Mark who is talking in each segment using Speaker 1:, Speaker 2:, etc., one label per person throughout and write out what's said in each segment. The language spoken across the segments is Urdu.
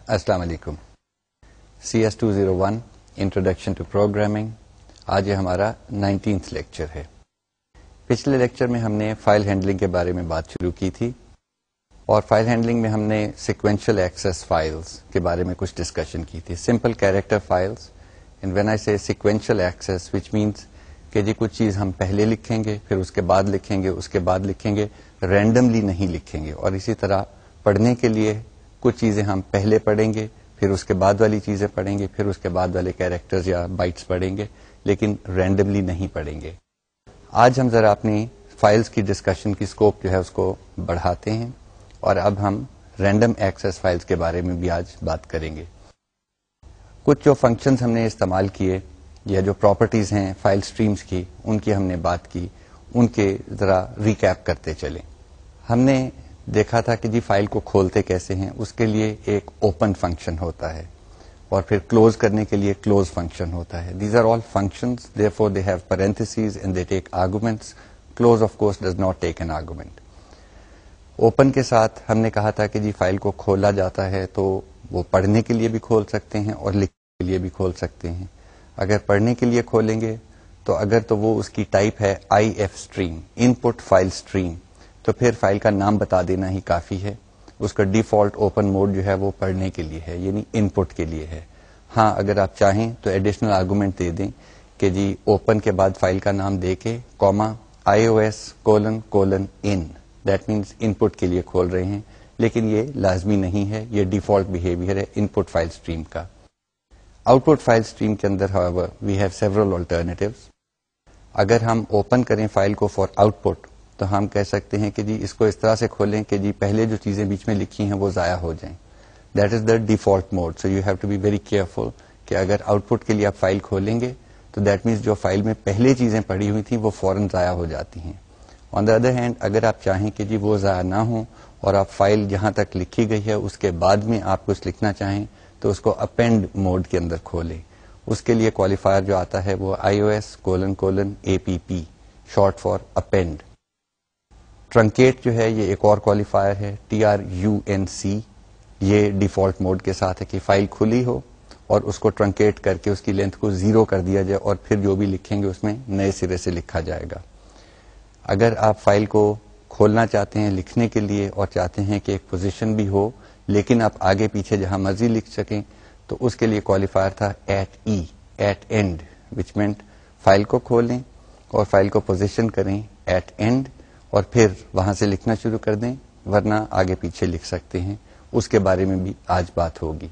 Speaker 1: السلام علیکم. CS201 introduction to programming. آج یہ ہمارا 19th لیکچر ہے. پچھلے لیکچر میں ہم نے فائل ہینڈلنگ کے بارے میں بات شروع کی تھی اور فائل ہینڈلنگ میں ہم نے سیکوینشل ایکسیس فائلز کے بارے میں کچھ ڈسکشن کی تھی. Simple character files. And when I سے سیکوینشل ایکسیس وچ مینس کہ جی کچھ چیز ہم پہلے لکھیں گے پھر اس کے بعد لکھیں گے اس کے بعد لکھیں گے, رینڈملی نہیں لکھیں گے. اور اسی طرح پڑھنے کے لیے کچھ چیزیں ہم پہلے پڑھیں گے پھر اس کے بعد والی چیزیں پڑھیں گے پھر اس کے بعد والے کیریکٹرز یا بائٹس پڑھیں گے, لیکن رینڈملی نہیں پڑھیں گے. آج ہم ذرا اپنی فائلز کی ڈسکشن کی اسکوپ جو ہے اس کو بڑھاتے ہیں اور اب ہم رینڈم ایکسیس فائلز کے بارے میں بھی آج بات کریں گے. کچھ جو فنکشنز ہم نے استعمال کیے یا جو پراپرٹیز ہیں فائل اسٹریمز کی ان کی ہم نے بات کی, ان کے ذرا ریکیپ کرتے چلیں. ہم نے دیکھا تھا کہ جی فائل کو کھولتے کیسے ہیں. اس کے لیے ایک اوپن فنکشن ہوتا ہے اور پھر کلوز کرنے کے لیے کلوز فنکشن ہوتا ہے. These are all functions, therefore they have parentheses and they take arguments. Close of course does not take an argument. Open کے ساتھ ہم نے کہا تھا کہ جی فائل کو کھولا جاتا ہے تو وہ پڑھنے کے لیے بھی کھول سکتے ہیں اور لکھنے کے لیے بھی کھول سکتے ہیں. اگر پڑھنے کے لیے کھولیں گے تو اگر تو وہ اس کی ٹائپ ہے IF stream, in put file stream, تو پھر فائل کا نام بتا دینا ہی کافی ہے. اس کا ڈیفالٹ اوپن موڈ جو ہے وہ پڑھنے کے لیے ہے, یعنی ان پٹ کے لیے ہے. ہاں اگر آپ چاہیں تو ایڈیشنل آرگومنٹ دے دیں کہ جی اوپن کے بعد فائل کا نام دے کے کوما IOS::in, دیٹ مینس ان پٹ کے لیے کھول رہے ہیں, لیکن یہ لازمی نہیں ہے, یہ ڈیفالٹ بہیویئر ہے ان پٹ فائل اسٹریم کا. آؤٹ پٹ فائل اسٹریم کے اندر however we have several alternatives. اگر ہم اوپن کریں فائل کو فار آؤٹ پٹ تو ہم کہہ سکتے ہیں کہ جی اس کو اس طرح سے کھولیں کہ جی پہلے جو چیزیں بیچ میں لکھی ہیں وہ ضائع ہو جائیں. That is the default mode. So you have to be very careful کہ اگر آؤٹ پٹ کے لیے آپ فائل کھولیں گے تو دیٹ مینس جو فائل میں پہلے چیزیں پڑی ہوئی تھیں وہ فوراً ضائع ہو جاتی ہیں. آن دا ادر ہینڈ اگر آپ چاہیں کہ جی وہ ضائع نہ ہوں اور آپ فائل جہاں تک لکھی گئی ہے اس کے بعد میں آپ کچھ لکھنا چاہیں تو اس کو اپینڈ موڈ کے اندر کھولیں. اس کے لیے کوالیفائر جو آتا ہے وہ IOS::APP, short for append. Truncate جو ہے یہ ایک اور کوالیفائر ہے, TRUNC. یہ ڈیفالٹ موڈ کے ساتھ ہے کہ فائل کھلی ہو اور اس کو ٹرنکیٹ کر کے اس کی لینتھ کو 0 کر دیا جائے اور پھر جو بھی لکھیں گے اس میں نئے سرے سے لکھا جائے گا. اگر آپ فائل کو کھولنا چاہتے ہیں لکھنے کے لیے اور چاہتے ہیں کہ ایک پوزیشن بھی ہو لیکن آپ آگے پیچھے جہاں مرضی لکھ سکیں تو اس کے لیے کوالیفائر تھا @end, which meant فائل کو کھولیں اور فائل کو پوزیشن کریں @end اور پھر وہاں سے لکھنا شروع کر دیں, ورنہ آگے پیچھے لکھ سکتے ہیں. اس کے بارے میں بھی آج بات ہوگی.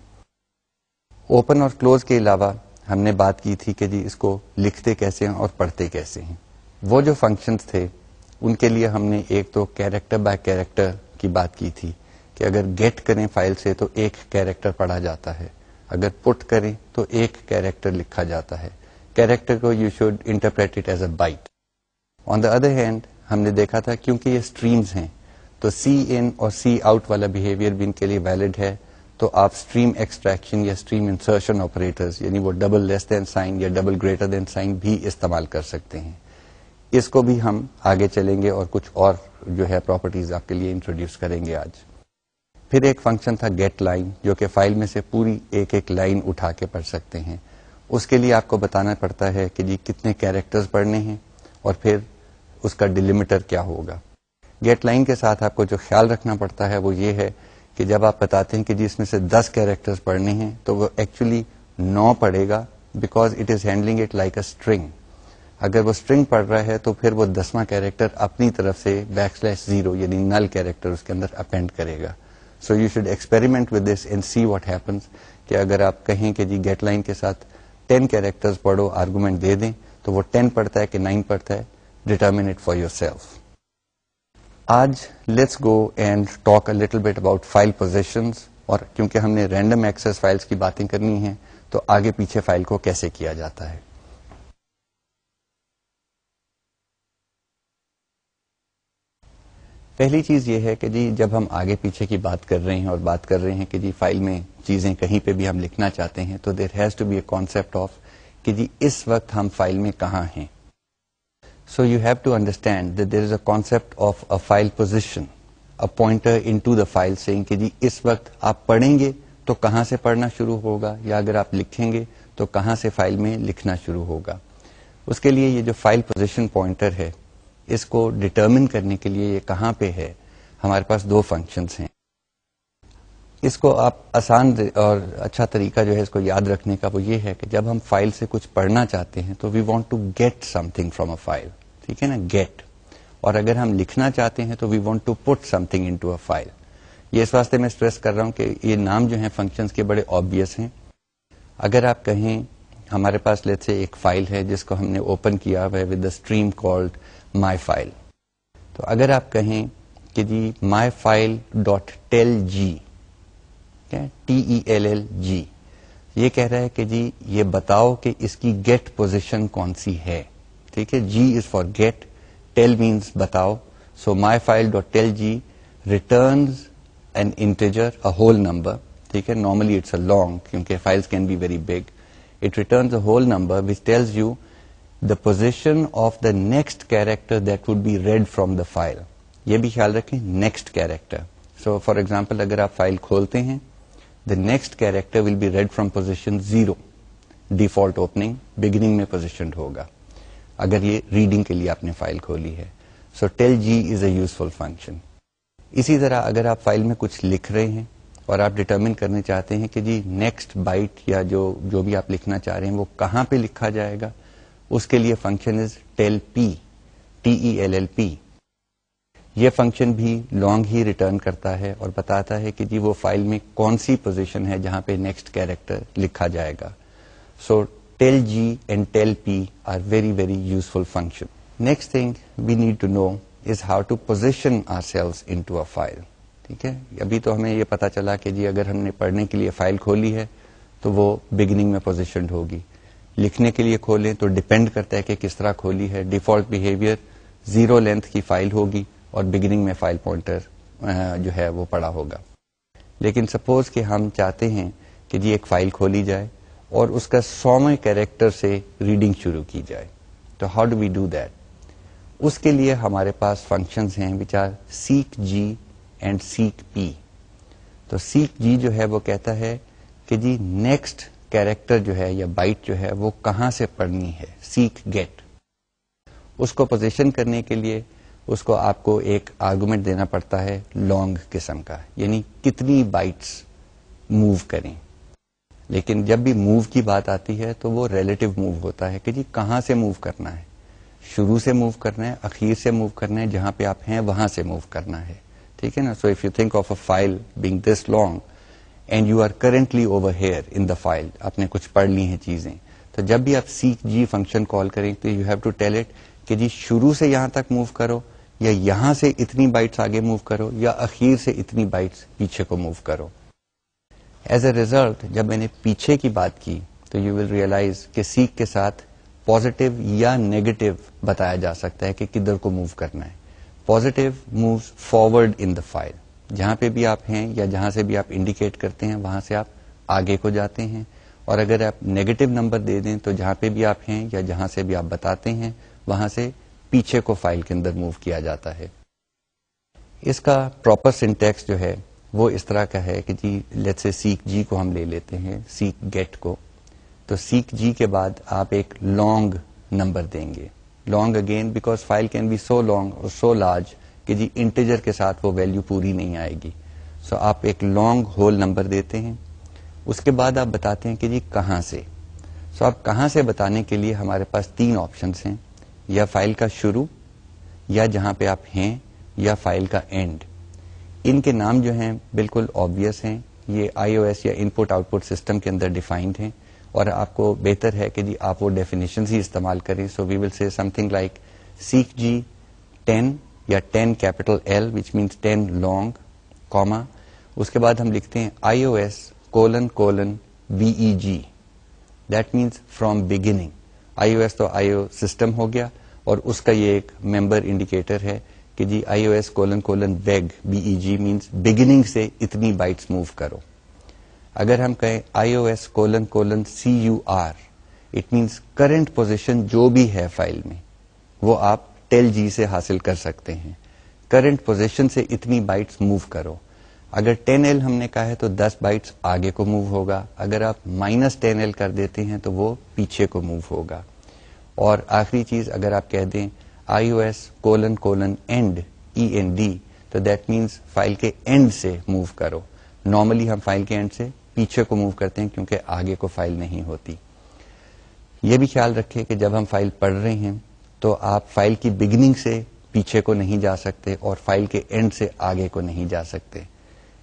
Speaker 1: اوپن اور کلوز کے علاوہ ہم نے بات کی تھی کہ جی اس کو لکھتے کیسے ہیں اور پڑھتے کیسے ہیں. وہ جو فنکشنز تھے ان کے لیے ہم نے ایک تو کیریکٹر بائی کیریکٹر کی بات کی تھی کہ اگر گیٹ کریں فائل سے تو ایک کیریکٹر پڑھا جاتا ہے, اگر پٹ کریں تو ایک کیریکٹر لکھا جاتا ہے. کیریکٹر کو you should interpret it as a byte. On the other hand ہم نے دیکھا تھا کیونکہ یہ اسٹریمز ہیں تو CIN اور COUT والا بہیویئر بھی ان کے لیے ویلڈ ہے, تو آپ اسٹریم ایکسٹریکشن یا اسٹریم انسرشن آپریٹرز یعنی وہ ڈبل لیس دین سائن یا ڈبل گریٹر دین سائن بھی استعمال کر سکتے ہیں. اس کو بھی ہم آگے چلیں گے اور کچھ اور جو ہے پراپرٹیز آپ کے لیے انٹروڈیوس کریں گے آج. پھر ایک فنکشن تھا گیٹ لائن جو کہ فائل میں سے پوری ایک لائن اٹھا کے پڑھ سکتے ہیں. اس کے لیے آپ کو بتانا پڑتا ہے کہ جی کتنے کیریکٹرز پڑھنے ہیں اور پھر اس کا ڈیلیمیٹر کیا ہوگا. گیٹ لائن کے ساتھ آپ کو جو خیال رکھنا پڑتا ہے وہ یہ ہے کہ جب آپ بتاتے ہیں کہ جی اس میں سے 10 کیریکٹرز پڑھنے ہیں تو وہ ایکچولی 9 پڑھے گا, because it is handling it like a string. اگر وہ اسٹرنگ پڑھ رہا ہے تو پھر وہ 10واں کیریکٹر اپنی طرف سے \0 یعنی نل کیریکٹر اس کے اندر اپینڈ کرے گا. So you should experiment with this and see what happens کہ اگر آپ کہیں کہ جی گیٹ لائن کے ساتھ 10 کیریکٹرز پڑھو, آرگومنٹ دے دیں تو وہ 10 پڑھتا ہے کہ 9 پڑھتا ہے, determine it for yourself. آج let's go and talk a little bit about file positions, اور کیونکہ ہم نے رینڈم ایکسیس فائلز کی باتیں کرنی ہیں تو آگے پیچھے فائل کو کیسے کیا جاتا ہے. پہلی چیز یہ ہے کہ جی جب ہم آگے پیچھے کی بات کر رہے ہیں اور بات کر رہے ہیں کہ جی فائل میں چیزیں کہیں پہ بھی ہم لکھنا چاہتے ہیں تو there has to be a concept of کہ جی اس وقت ہم فائل میں کہاں ہیں. So you have to understand that there is a concept of a file position, a pointer into the file seeing کہ جی اس وقت آپ پڑھیں گے تو کہاں سے پڑھنا شروع ہوگا, یا اگر آپ لکھیں گے تو کہاں سے فائل میں لکھنا شروع ہوگا. اس کے لیے یہ جو فائل پوزیشن پوائنٹر ہے, اس کو ڈٹرمن کرنے کے لیے یہ کہاں پہ ہے, ہمارے پاس دو فنکشنز ہیں. اس کو آپ آسان اور اچھا طریقہ جو ہے اس کو یاد رکھنے کا وہ یہ ہے کہ جب ہم فائل سے کچھ پڑھنا چاہتے ہیں تو we want to get something from a file, ٹھیک ہے نا, گیٹ. اور اگر ہم لکھنا چاہتے ہیں تو we want to put something into a file. یہ اس واسطے میں اسٹریس کر رہا ہوں کہ یہ نام جو ہیں فنکشنز کے بڑے آبویس ہیں. اگر آپ کہیں ہمارے پاس لیٹ سے ایک فائل ہے جس کو ہم نے اوپن کیا ہوا ہے with the stream called my file, تو اگر آپ کہیں کہ جی my file dot tell g, TELLG, یہ کہہ رہا ہے کہ جی یہ بتاؤ کہ اس کی گیٹ پوزیشن کون سی ہے, ٹھیک ہے. G is for get, tell means بتاؤ. So my file dot tell g returns an integer, a whole number, ٹھیک ہے. نارملی اٹس اے لانگ کیونکہ files can be very big. It returns a whole number which tells you the position of the next character that would be read from the file. یہ بھی خیال رکھیں next character. So for example اگر آپ فائل کھولتے ہیں the next character will be read from position 0. default opening beginning میں positioned ہوگا اگر یہ ریڈنگ کے لیے آپ نے فائل کھولی ہے. So tell G is a useful function. اسی طرح اگر آپ فائل میں کچھ لکھ رہے ہیں اور آپ ڈٹرمن کرنے چاہتے ہیں کہ جی نیکسٹ بائٹ یا جو بھی آپ لکھنا چاہ رہے ہیں وہ کہاں پہ لکھا جائے گا, اس کے لیے function is tell P, TELLP. یہ فنکشن بھی لانگ ہی ریٹرن کرتا ہے اور بتاتا ہے کہ جی وہ فائل میں کون سی پوزیشن ہے جہاں پہ نیکسٹ کیریکٹر لکھا جائے گا. So tell g and tell p are very very useful function. Next thing we need to know is how to position ourselves into a file. ٹھیک ہے, ابھی تو ہمیں یہ پتا چلا کہ جی اگر ہم نے پڑھنے کے لیے فائل کھولی ہے تو وہ بگننگ میں پوزیشنڈ ہوگی. لکھنے کے لیے کھولیں تو ڈپینڈ کرتا ہے کہ کس طرح کھولی ہے. ڈیفالٹ بہیویئر 0 لینتھ کی فائل ہوگی اور بگننگ میں فائل پوائنٹر جو ہے وہ پڑا ہوگا. لیکن سپوز کہ ہم چاہتے ہیں کہ جی ایک فائل کھولی جائے اور اس کا 100ویں کیریکٹر سے ریڈنگ شروع کی جائے, تو how do we do that. اس کے لیے ہمارے پاس فنکشنز ہیں which are seek G and seek پی. تو سیک جی جو ہے وہ کہتا ہے کہ جی نیکسٹ کیریکٹر جو ہے یا بائٹ جو ہے وہ کہاں سے پڑھنی ہے, سیک گیٹ. اس کو پوزیشن کرنے کے لیے اس کو آپ کو ایک آرگومنٹ دینا پڑتا ہے لانگ قسم کا, یعنی کتنی بائٹس موو کریں. لیکن جب بھی موو کی بات آتی ہے تو وہ ریلیٹو موو ہوتا ہے کہ جی کہاں سے موو کرنا ہے, شروع سے موو کرنا ہے, اخیر سے موو کرنا ہے, جہاں پہ آپ ہیں وہاں سے موو کرنا ہے. ٹھیک ہے نا. So if you think of a file being this long and you are currently over here in the file, آپ نے کچھ پڑھ لی ہیں چیزیں, تو جب بھی آپ سیک جی فنکشن کال کریں تو you have to tell it کہ جی شروع سے یہاں تک موو کرو, یا یہاں سے اتنی بائٹس آگے موو کرو, یا اخیر سے اتنی بائٹس پیچھے کو موو کرو. ایز اے ریزلٹ جب میں نے پیچھے کی بات کی تو یو ول ریئلائز کہ سیک کے ساتھ پازیٹو یا نیگیٹو بتایا جا سکتا ہے کہ کدھر کو موو کرنا ہے. Positive moves forward in the file, جہاں پہ بھی آپ ہیں یا جہاں سے بھی آپ انڈیکیٹ کرتے ہیں وہاں سے آپ آگے کو جاتے ہیں. اور اگر آپ نیگیٹو نمبر دے دیں تو جہاں پہ بھی آپ ہیں یا جہاں سے بھی آپ بتاتے ہیں وہاں سے پیچھے کو فائل کے اندر موو کیا جاتا ہے. اس کا پراپر سنٹیکس جو ہے وہ اس طرح کا ہے کہ جی لیٹس سے سیک جی کو ہم لے لیتے ہیں, سیک گیٹ کو. تو سیک جی کے بعد آپ ایک لانگ نمبر دیں گے. Long again because file can be so long اور سو لارج کہ جی انٹیجر کے ساتھ وہ ویلیو پوری نہیں آئے گی. سو آپ ایک لانگ ہول نمبر دیتے ہیں. اس کے بعد آپ بتاتے ہیں کہ جی کہاں سے. سو آپ کہاں سے بتانے کے لیے ہمارے پاس 3 آپشنس ہیں, یا فائل کا شروع, یا جہاں پہ آپ ہیں, یا فائل کا اینڈ. ان کے نام جو ہیں بالکل آبویس ہیں, یہ iOS یا انپٹ آؤٹ پٹ سسٹم کے اندر ڈیفائنڈ ہیں, اور آپ کو بہتر ہے کہ جی آپ وہ ڈیفینیشنز ہی استعمال کریں. سو وی ول سے سم تھنگ لائک سیک جی 10 یا 10 capital L which means 10 long, comma, اس کے بعد ہم لکھتے ہیں iOS : BEG, that means from beginning. iOS تو IO سسٹم ہو گیا, اور اس کا یہ ایک ممبر انڈیکیٹر ہے کہ جی iOS : beg, BEG means beginning سے اتنی بائٹس موو کرو. اگر ہم کہیں iOS : CUR, it means current position جو بھی ہے فائل میں وہ آپ ٹیل جی سے حاصل کر سکتے ہیں. کرنٹ پوزیشن سے اتنی بائٹس موو کرو. اگر 10L ہم نے کہا ہے تو 10 بائٹس آگے کو موو ہوگا. اگر آپ -10L کر دیتے ہیں تو وہ پیچھے کو موو ہوگا. اور آخری چیز اگر آپ کہہ دیں iOS::end END تو دیٹ مینس فائل کے اینڈ سے موو کرو. نارملی ہم فائل کے اینڈ سے پیچھے کو موو کرتے ہیں کیونکہ آگے کو فائل نہیں ہوتی. یہ بھی خیال رکھیں کہ جب ہم فائل پڑھ رہے ہیں تو آپ فائل کی بگننگ سے پیچھے کو نہیں جا سکتے اور فائل کے اینڈ سے آگے کو نہیں جا سکتے.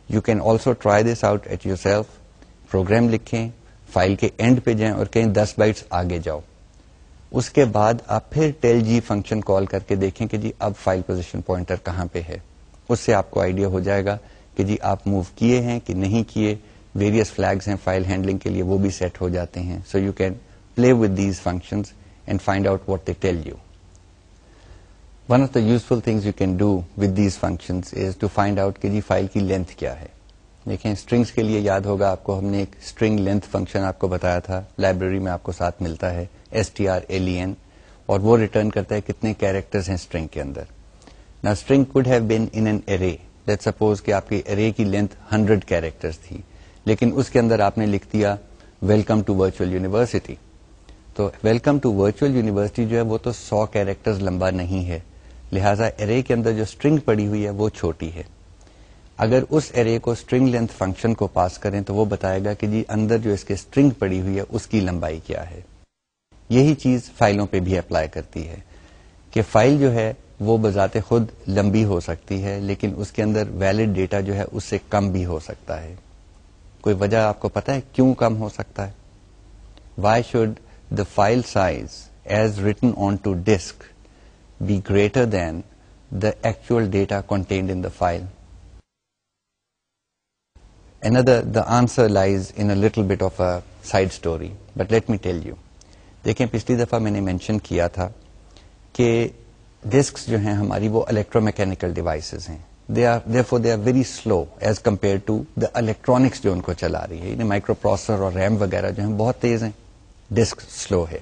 Speaker 1: You can also try this out at yourself. Program لکھیں, فائل کے اینڈ پہ جائیں اور کہیں 10 بائٹس آگے جاؤ. اس کے بعد آپ پھر ٹیل جی فنکشن کال کر کے دیکھیں کہ جی اب فائل پوزیشن پوائنٹر کہاں پہ ہے. اس سے آپ کو آئیڈیا ہو جائے گا کہ جی آپ موو کیے ہیں کہ نہیں کیے. ویریس فلیگز ہیں فائل ہینڈلنگ کے لیے, وہ بھی سیٹ ہو جاتے ہیں. So you can play with these functions and find out what they tell you. One of the useful things you can do with these functions is to find out کہ جی فائل کی لینتھ کیا ہے. دیکھیں اسٹرنگس کے لیے یاد ہوگا آپ کو, ہم نے ایک اسٹرنگ لینتھ فنکشن آپ کو بتایا تھا, لائبریری میں آپ کو ساتھ ملتا ہے strlen, اور وہ ریٹرن کرتا ہے کتنے کیریکٹرز ہیں اسٹرنگ کے اندر. Now string could have been in an array. Let's suppose کہ آپ کی array کی لینتھ 100 کیریکٹرز تھی, لیکن اس کے اندر آپ نے لکھ دیا ویلکم ٹو ورچوئل یونیورسٹی. تو ویلکم ٹو ورچوئل یونیورسٹی جو ہے وہ تو 100 کیریکٹرز لمبا نہیں ہے, لہٰذا ارے کے اندر جو اسٹرنگ پڑی ہوئی ہے وہ چھوٹی ہے. اگر اس ارے کو اسٹرنگ لینتھ فنکشن کو پاس کریں تو وہ بتائے گا کہ جی اندر جو اس کے اسٹرنگ پڑی ہوئی ہے اس کی لمبائی کیا ہے. یہی چیز فائلوں پہ بھی اپلائی کرتی ہے کہ فائل جو ہے وہ بذات خود لمبی ہو سکتی ہے, لیکن اس کے اندر ویلڈ ڈیٹا جو ہے اس سے کم بھی ہو سکتا ہے. کوئی وجہ آپ کو پتا ہے کیوں کم ہو سکتا ہے؟ Why should the file size as written onto disk be greater than the actual data contained in the file? The answer lies in a little bit of a side story, but let me tell you. دیکھیں پچھلی دفعہ میں نے مینشن کیا تھا کہ ڈسکس جو ہیں ہماری وہ الیکٹرو میکینیکل ڈیوائسز ہیں. therefore they are very slow as compared to the electronics جو ان کو چلا رہی ہے. مائکرو پروسیسر اور ریم وغیرہ جو ہیں بہت تیز ہیں, ڈسک سلو ہے.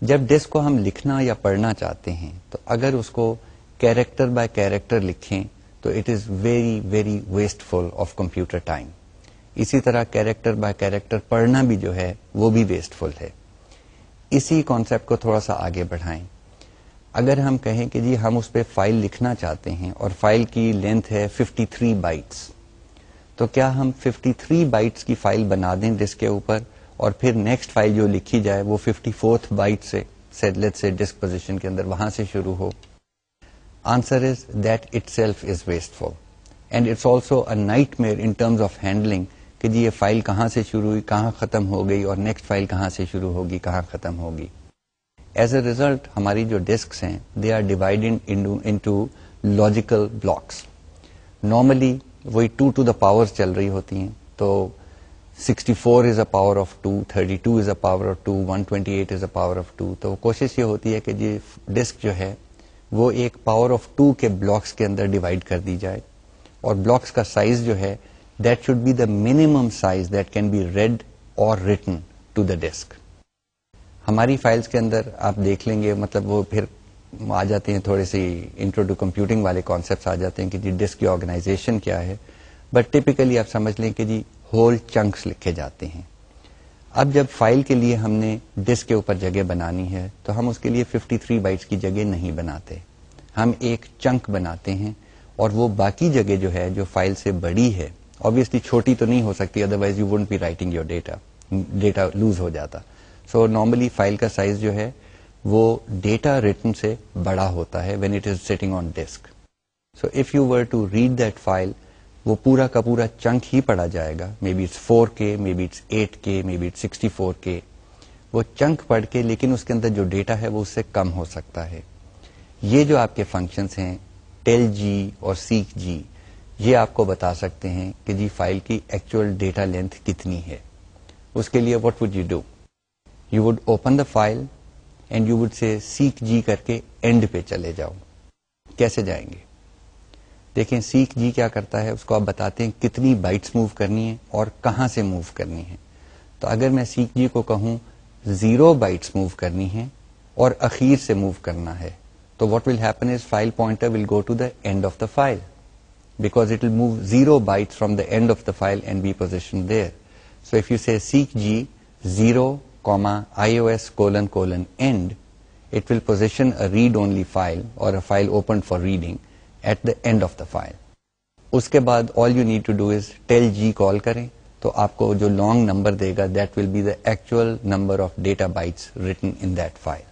Speaker 1: جب ڈسک کو ہم لکھنا یا پڑھنا چاہتے ہیں تو اگر اس کو کیریکٹر بائی کیریکٹر لکھیں تو it is very very wasteful of computer time. اسی طرح کیریکٹر بائی کیریکٹر پڑھنا بھی جو ہے وہ بھی ویسٹ فل ہے. اسی کانسیپٹ کو تھوڑا سا آگے بڑھائیں. اگر ہم کہیں کہ جی ہم اس پہ فائل لکھنا چاہتے ہیں اور فائل کی لینتھ ہے 53 بائٹس, تو کیا ہم 53 بائٹس کی فائل بنا دیں ڈسک کے اوپر اور پھر نیکسٹ فائل جو لکھی جائے وہ 54th بائٹ سے لیٹس سے ڈسک پوزیشن کے اندر وہاں سے شروع ہو؟ Answer is that itself is wasteful and it's also a nightmare in terms of handling کہ جی یہ فائل کہاں سے شروع ہوئی, کہاں ختم ہو گئی, اور نیکسٹ فائل کہاں سے شروع ہوگی, کہاں ختم ہوگی. ایز اے ریزلٹ ہماری جو ڈسکس ہیں they are divided into logical blocks. Normally وہی 2 to the power چل رہی ہوتی ہیں, تو 64 is a power of 2, 32 is a power of 2, 128 is a power of 2. تو کوشش یہ ہوتی ہے کہ جی ڈسک جو ہے وہ ایک پاور آف 2 کے بلاکس کے اندر ڈیوائڈ کر دی جائے, اور بلاکس کا سائز جو ہے that should be the minimum size that can be read or written to the disk. ہماری فائلز کے اندر آپ دیکھ لیں گے, مطلب وہ پھر آ جاتے ہیں تھوڑے سی انٹرو ٹو کمپیوٹنگ والے کانسیپٹس آ جاتے ہیں کہ جی ڈسک کی آرگنائزیشن کیا ہے, بٹ ٹپیکلی آپ سمجھ لیں کہ جی ہول چنکس لکھے جاتے ہیں. اب جب فائل کے لیے ہم نے ڈسک کے اوپر جگہ بنانی ہے تو ہم اس کے لیے 53 بائٹس کی جگہ نہیں بناتے, ہم ایک چنک بناتے ہیں, اور وہ باقی جگہ جو ہے جو فائل سے بڑی ہے, obviously چھوٹی تو نہیں ہو سکتی otherwise you won't be writing your data lose ہو جاتا. سو نارملی فائل کا سائز جو ہے وہ ڈیٹا ریٹن سے بڑا ہوتا ہے when it is sitting on disk. So if you were to read that file, وہ پورا کا پورا چنک ہی پڑا جائے گا, maybe it's 4K, maybe it's 8K, maybe it's 64K. وہ چنک پڑھ کے لیکن اس کے اندر جو ڈیٹا ہے وہ اس سے کم ہو سکتا ہے. یہ جو آپ کے فنکشنز ہیں ٹیل جی اور سیک جی, یہ آپ کو بتا سکتے ہیں کہ جی فائل کی ایکچوئل ڈیٹا لینتھ کتنی ہے. اس کے لیے what would you do? You would open the file and you would say seek G کر کے اینڈ پہ چلے جاؤ. کیسے جائیں گے؟ دیکھیں سیک جی کیا کرتا ہے, اس کو آپ بتاتے ہیں کتنی بائٹس موو کرنی ہے اور کہاں سے موو کرنی ہے. تو اگر میں سیک جی کو کہوں 0 بائٹس موو کرنی ہے اور اخیر سے موو کرنا ہے, تو what will happen is file pointer will go to the end of the file. because it will move 0 bytes from the end of the file and be positioned there. So if you say seek G 0, ios::end, it will position a read-only file or a file opened for reading at the end of the file. اس کے بعد all you need to do is tell G call کریں تو آپ کو جو لانگ نمبر دے گا that will be the actual number of data bytes written in that file.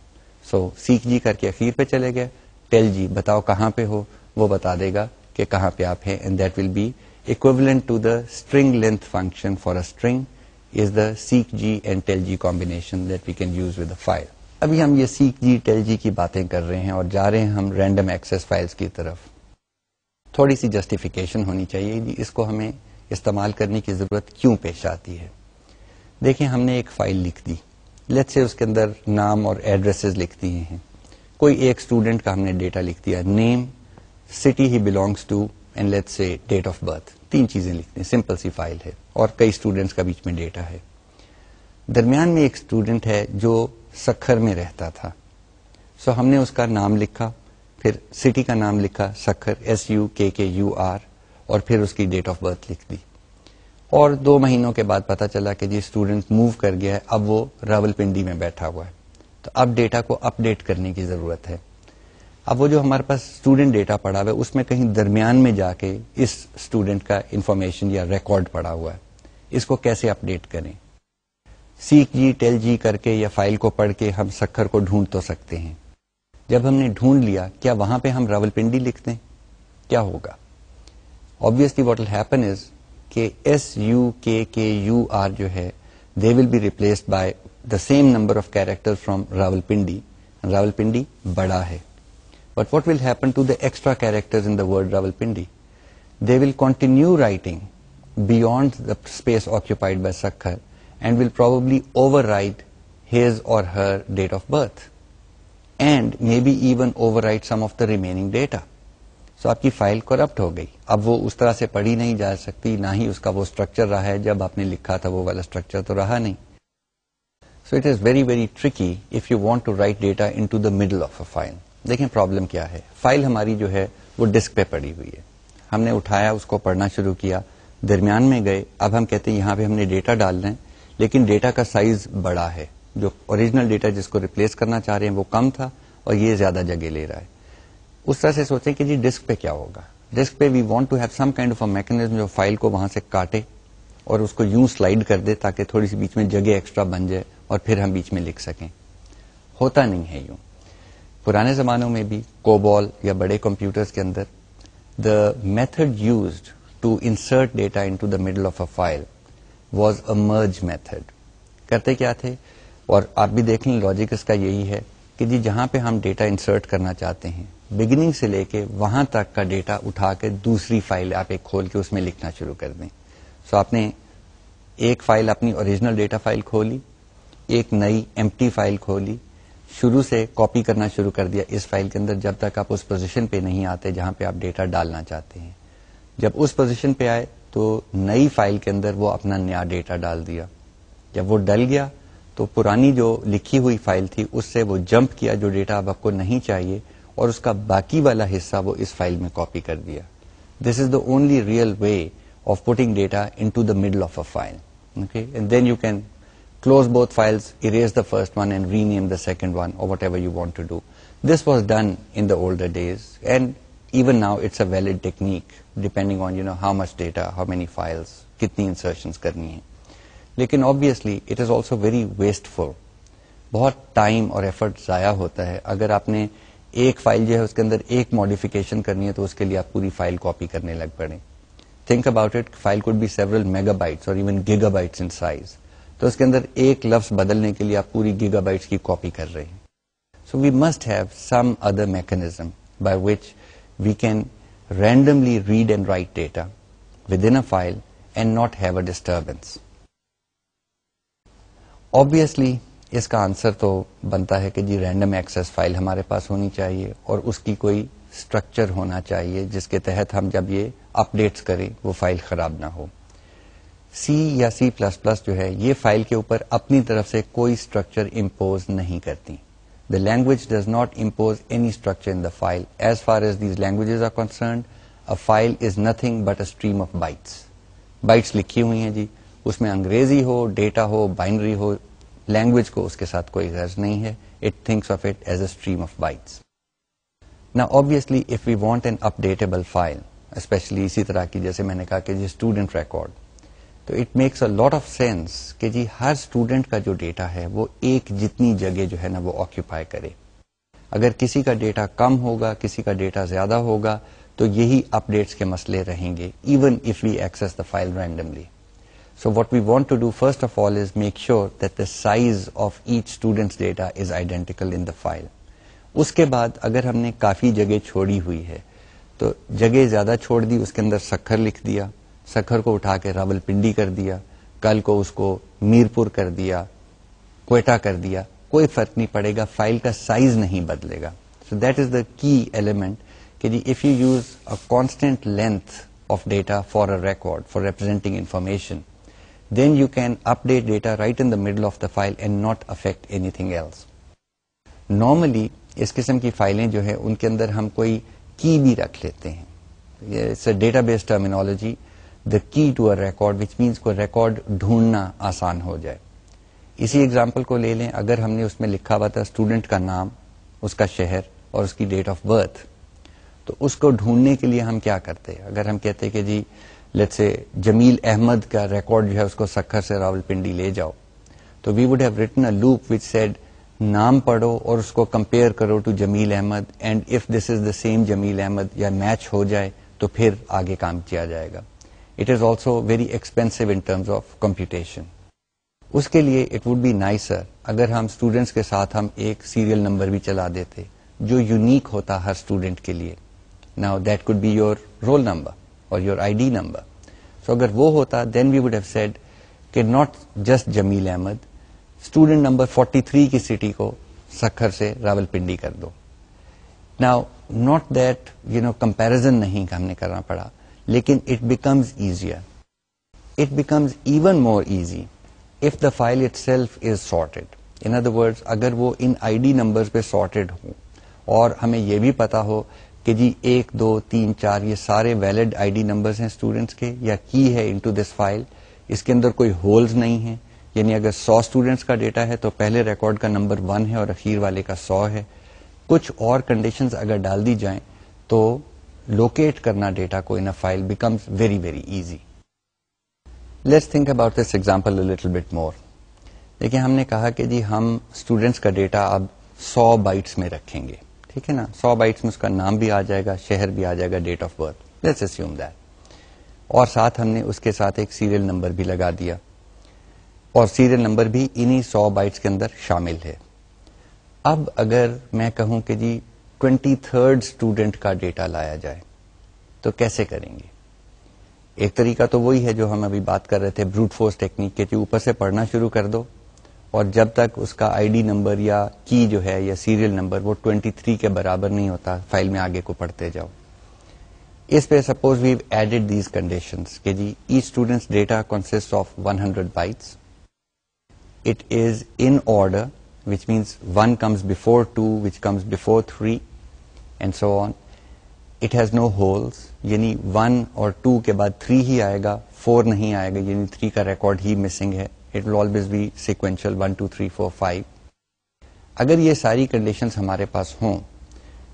Speaker 1: So seek G کر کے اخیر پہ چلے گئے, tell G بتاؤ کہاں پہ ہو, وہ بتا دے گا کہ کہاں پہ آپ ہیں, and that will be equivalent to the string length function for a string is the seek G and tell G combination that we can use with a file. ابھی ہم یہ seek G tell G کی باتیں کر رہے ہیں اور جا رہے ہیں ہم random access files کی طرف. تھوڑی سی جسٹیفیکیشن ہونی چاہیے جی اس کو ہمیں استعمال کرنے کی ضرورت کیوں پیش آتی ہے. دیکھیں ہم نے ایک فائل لکھ دی, لیٹس سے اس کے اندر نام اور ایڈریسز لکھ دیے ہیں. کوئی ایک اسٹوڈنٹ کا ہم نے ڈیٹا لکھ دیا, name, city he belongs to, and let's say date of birth. 3 چیزیں لکھ دیں, سمپل سی فائل ہے اور کئی اسٹوڈنٹس کا بیچ میں ڈیٹا ہے. درمیان میں ایک اسٹوڈنٹ ہے جو سکھر میں رہتا تھا, سو ہم نے اس کا نام لکھا, پھر سٹی کا نام لکھا سکھر SUKKUR, اور پھر اس کی ڈیٹ آف برتھ لکھ دی. اور 2 مہینوں کے بعد پتا چلا کہ جی اسٹوڈنٹ موو کر گیا ہے, اب وہ راولپنڈی میں بیٹھا ہوا ہے, تو اب ڈیٹا کو اپ ڈیٹ کرنے کی ضرورت ہے. اب وہ جو ہمارے پاس اسٹوڈنٹ ڈیٹا پڑا ہوا ہے اس میں کہیں درمیان میں جا کے اس اسٹوڈنٹ کا انفارمیشن یا ریکارڈ پڑا ہوا ہے, اس کو کیسے اپ ڈیٹ کریں. سیک جی ٹیل جی کر کے یا فائل کو پڑھ کے ہم سکھر کو ڈھونڈ تو سکتے ہیں. جب ہم نے ڈھونڈ لیا کیا وہاں پہ ہم راولپنڈی لکھ دیں, کیا ہوگا؟ obviously what will happen is کہ SUKKUR جو ہے they will be replaced by the same number of characters from Rawalpindi, and Rawalpindi بڑا ہے. But what will happen to the extra characters in the word Rawalpindi? They will continue writing beyond the space occupied by Sakhar and will probably overwrite his or her date of birth and maybe even overwrite some of the remaining data. So آپ کی فائل کرپٹ ہو گئی, اب وہ اس طرح سے پڑھی نہیں جا سکتی, نہ ہی اس کا وہ اسٹرکچر رہا ہے, جب آپ نے لکھا تھا وہ والا اسٹرکچر تو رہا نہیں. So it is very very tricky if you want to write data into the middle of a file. دیکھیں پرابلم کیا ہے, فائل ہماری جو ہے وہ ڈسک پہ پڑی ہوئی ہے, ہم نے اٹھایا اس کو پڑھنا شروع کیا, درمیان میں گئے, اب ہم کہتے ہیں یہاں پہ ہم نے ڈیٹا ڈالنا ہے, لیکن ڈیٹا کا سائز بڑا ہے, جو اوریجنل ڈیٹا جس کو ریپلیس کرنا چاہ رہے ہیں وہ کم تھا اور یہ زیادہ جگہ لے رہا ہے. اس طرح سے سوچیں کہ جی ڈسک پہ کیا ہوگا. ڈسک پہ we want to have some kind of a mechanism جو فائل کو وہاں سے کاٹے اور اس کو یوں سلائڈ کر دے تاکہ تھوڑی سی بیچ میں جگہ ایکسٹرا بن جائے اور پھر ہم بیچ میں لکھ سکیں. ہوتا نہیں ہے یوں. پرانے زمانوں میں بھی کوبال یا بڑے کمپیوٹرز کے اندر the method used to insert data into the middle of a file was a merge method. کرتے کیا تھے, اور آپ بھی دیکھ لیں لاجک اس کا یہی ہے کہ جی جہاں پہ ہم ڈیٹا انسرٹ کرنا چاہتے ہیں بگننگ سے لے کے وہاں تک کا ڈیٹا اٹھا کے دوسری فائل آپ ایک کھول کے اس میں لکھنا شروع کر دیں. سو آپ نے ایک فائل اپنی اوریجنل ڈیٹا فائل کھولی, ایک نئی ایمپٹی فائل کھولی, شروع سے کاپی کرنا شروع کر دیا اس فائل کے اندر جب تک آپ اس پوزیشن پہ نہیں آتے جہاں پہ آپ ڈیٹا ڈالنا چاہتے ہیں. جب اس پوزیشن پہ آئے تو نئی فائل کے اندر وہ اپنا نیا ڈیٹا ڈال دیا. جب وہ ڈل گیا تو پرانی جو لکھی ہوئی فائل تھی اس سے وہ جمپ کیا جو ڈیٹا اب آپ کو نہیں چاہیے, اور اس کا باقی والا حصہ وہ اس فائل میں کاپی کر دیا. This is the only real way of putting data into the middle of a file. Okay, and then you can close both files, erase the first one and rename the second one or whatever you want to do. This was done in the older days and even now it's a valid technique depending on how much data, how many files, kitni insertions karni hai. Lekin obviously it is also very wasteful. بہت ٹائم اور ایفرٹ ضائع ہوتا ہے اگر آپ نے ایک فائل جو ہے اس کے اندر ایک ماڈیفکیشن کرنی ہے تو اس کے لیے آپ پوری فائل کاپی کرنے لگ پڑیں. Think about it, file could be several megabytes or even gigabytes in size, تو اس کے اندر ایک لفظ بدلنے کے لیے آپ پوری گیگا بائٹس کی کاپی کر رہے ہیں. So we must have some other mechanism by which we can randomly read and write data within a file and not have a disturbance. Obviously اس کا آنسر تو بنتا ہے کہ جی رینڈم ایکسیس فائل ہمارے پاس ہونی چاہیے اور اس کی کوئی اسٹرکچر ہونا چاہیے جس کے تحت ہم جب یہ اپڈیٹس کریں وہ فائل خراب نہ ہو. سی یا C++ جو ہے یہ فائل کے اوپر اپنی طرف سے کوئی اسٹرکچر امپوز نہیں کرتی. The language does not impose any structure in the file. As far as these languages are concerned, a file is nothing but a stream of bytes. Bytes لکھی ہوئی ہیں جی, اس میں انگریزی ہو, ڈیٹا ہو, بائنری ہو, لینگویج کو اس کے ساتھ کوئی غرض نہیں ہے. It thinks of it as a stream of bytes. Now obviously if we want an updatable file, especially اسی طرح کی جیسے میں نے کہا کہ جی اسٹوڈنٹ ریکارڈ, تو it makes a lot of sense کہ جی ہر اسٹوڈنٹ کا جو ڈیٹا ہے وہ ایک جتنی جگہ جو ہے نا وہ آکیوپائی کرے. اگر کسی کا ڈیٹا کم ہوگا, کسی کا ڈیٹا زیادہ ہوگا, تو یہی اپڈیٹس کے مسئلے رہیں گے, even if we access the file randomly. So what we want to do first of all is make sure that the size of each student's data is identical in the file. اس کے بعد اگر ہم نے کافی جگہ چھوڑی ہوئی ہے تو جگہ زیادہ چھوڑ دی, اس کے اندر سکھر لکھ دیا, سکھر کو اٹھا کے راول پنڈی کر دیا, کل کو اس کو میرپور کر دیا, کوئٹہ کر دیا, کوئی فرق نہیں پڑے گا, فائل کا سائز نہیں بدلے گا. So that is the key element کہ جی if you use a constant length of data for a record, for representing information, then you can update data right in the middle of the file and not affect anything else. Normally اس قسم کی فائلیں جو ہے ان کے اندر ہم کوئی کی بھی رکھ لیتے ہیں. It's a database terminology, the key to a record, which means کوئی ریکارڈ ڈھونڈنا آسان ہو جائے. اسی ایگزامپل کو لے لیں, اگر ہم نے اس میں لکھا ہوا تھا اسٹوڈنٹ کا نام, اس کا شہر اور اس کی ڈیٹ آف برتھ, تو اس کو ڈھونڈنے کے لیے ہم کیا کرتے ہیں؟ اگر ہم کہتے کہ جی لیٹس سے جمیل احمد کا ریکارڈ جو ہے اس کو سکھر سے راول پنڈی لے جاؤ, تو we would have written a loop which said نام پڑھو اور اس کو کمپیئر کرو to Jamil Ahmed, and if this is the same Jamil Ahmed یا میچ ہو جائے تو پھر آگے کام کیا جائے گا. It is also very expensive in terms of computation. اس کے لیے اٹ وڈ بی نائسر اگر ہم اسٹوڈینٹس کے ساتھ ہم ایک سیریل نمبر بھی چلا دیتے جو یونیک ہوتا ہر اسٹوڈینٹ کے لیے. Now that could be your roll number or your ID number. So اگر وہ ہوتا then we would have said کہ not just Jamil Ahmed, student number 43 کی سٹی کو سکھر سے راول پنڈی کر دو. Now not that comparison نہیں ہم نے کرنا پڑا, لیکن it becomes easier. It becomes even more easy if the file itself is sorted. In other words, اگر وہ ان ID numbers پہ sorted ہوں اور ہمیں یہ بھی پتا ہو کہ جی 1 2 3 4 یہ سارے ویلڈ آئی ڈی نمبرز ہیں اسٹوڈینٹس کے, یا کی ہے انٹو دس فائل, اس کے اندر کوئی ہولز نہیں ہیں, یعنی اگر 100 اسٹوڈینٹس کا ڈیٹا ہے تو پہلے ریکارڈ کا نمبر 1 ہے اور اخیر والے کا 100 ہے. کچھ اور کنڈیشنز اگر ڈال دی جائیں تو لوکیٹ کرنا ڈیٹا کو in a file becomes very very easy. Let's think about this example a little bit more. دیکھیں ہم نے کہا کہ جی ہم اسٹوڈینٹس کا ڈیٹا اب 100 بائٹس میں رکھیں گے, ٹھیک ہے نا. 100 بائٹس میں اس کا نام بھی آ جائے گا, شہر بھی آ جائے گا, date of birth, let's assume that, اور ساتھ ہم نے اس کے ساتھ ایک سیریل نمبر بھی لگا دیا, اور سیریل نمبر بھی انہی 100 بائٹس کے اندر شامل ہے. اب اگر میں کہوں کہ جی 23rd اسٹوڈنٹ کا ڈیٹا لایا جائے تو کیسے کریں گے؟ ایک طریقہ تو وہی ہے جو ہم ابھی بات کر رہے تھے, بروٹ فورس ٹیکنیک کے, اوپر سے پڑھنا شروع کر دو اور جب تک اس کا آئی ڈی نمبر یا کی جو ہے یا سیریل نمبر وہ 23 کے برابر نہیں ہوتا فائل میں آگے کو پڑھتے جاؤ. اس پہ suppose we've added these conditions کہ جی each students data consist of 100 bytes, it is in order which means 1 comes before 2 which comes before 3 and so on. It has no holes, یعنی 1 اور 2 کے بعد 3 ہی آئے گا, 4 نہیں آئے گا, یعنی 3 کا ریکارڈ ہی مسنگ ہے. It will always be sequential 1 2 3 4 5. اگر یہ ساری کنڈیشنز ہمارے پاس ہوں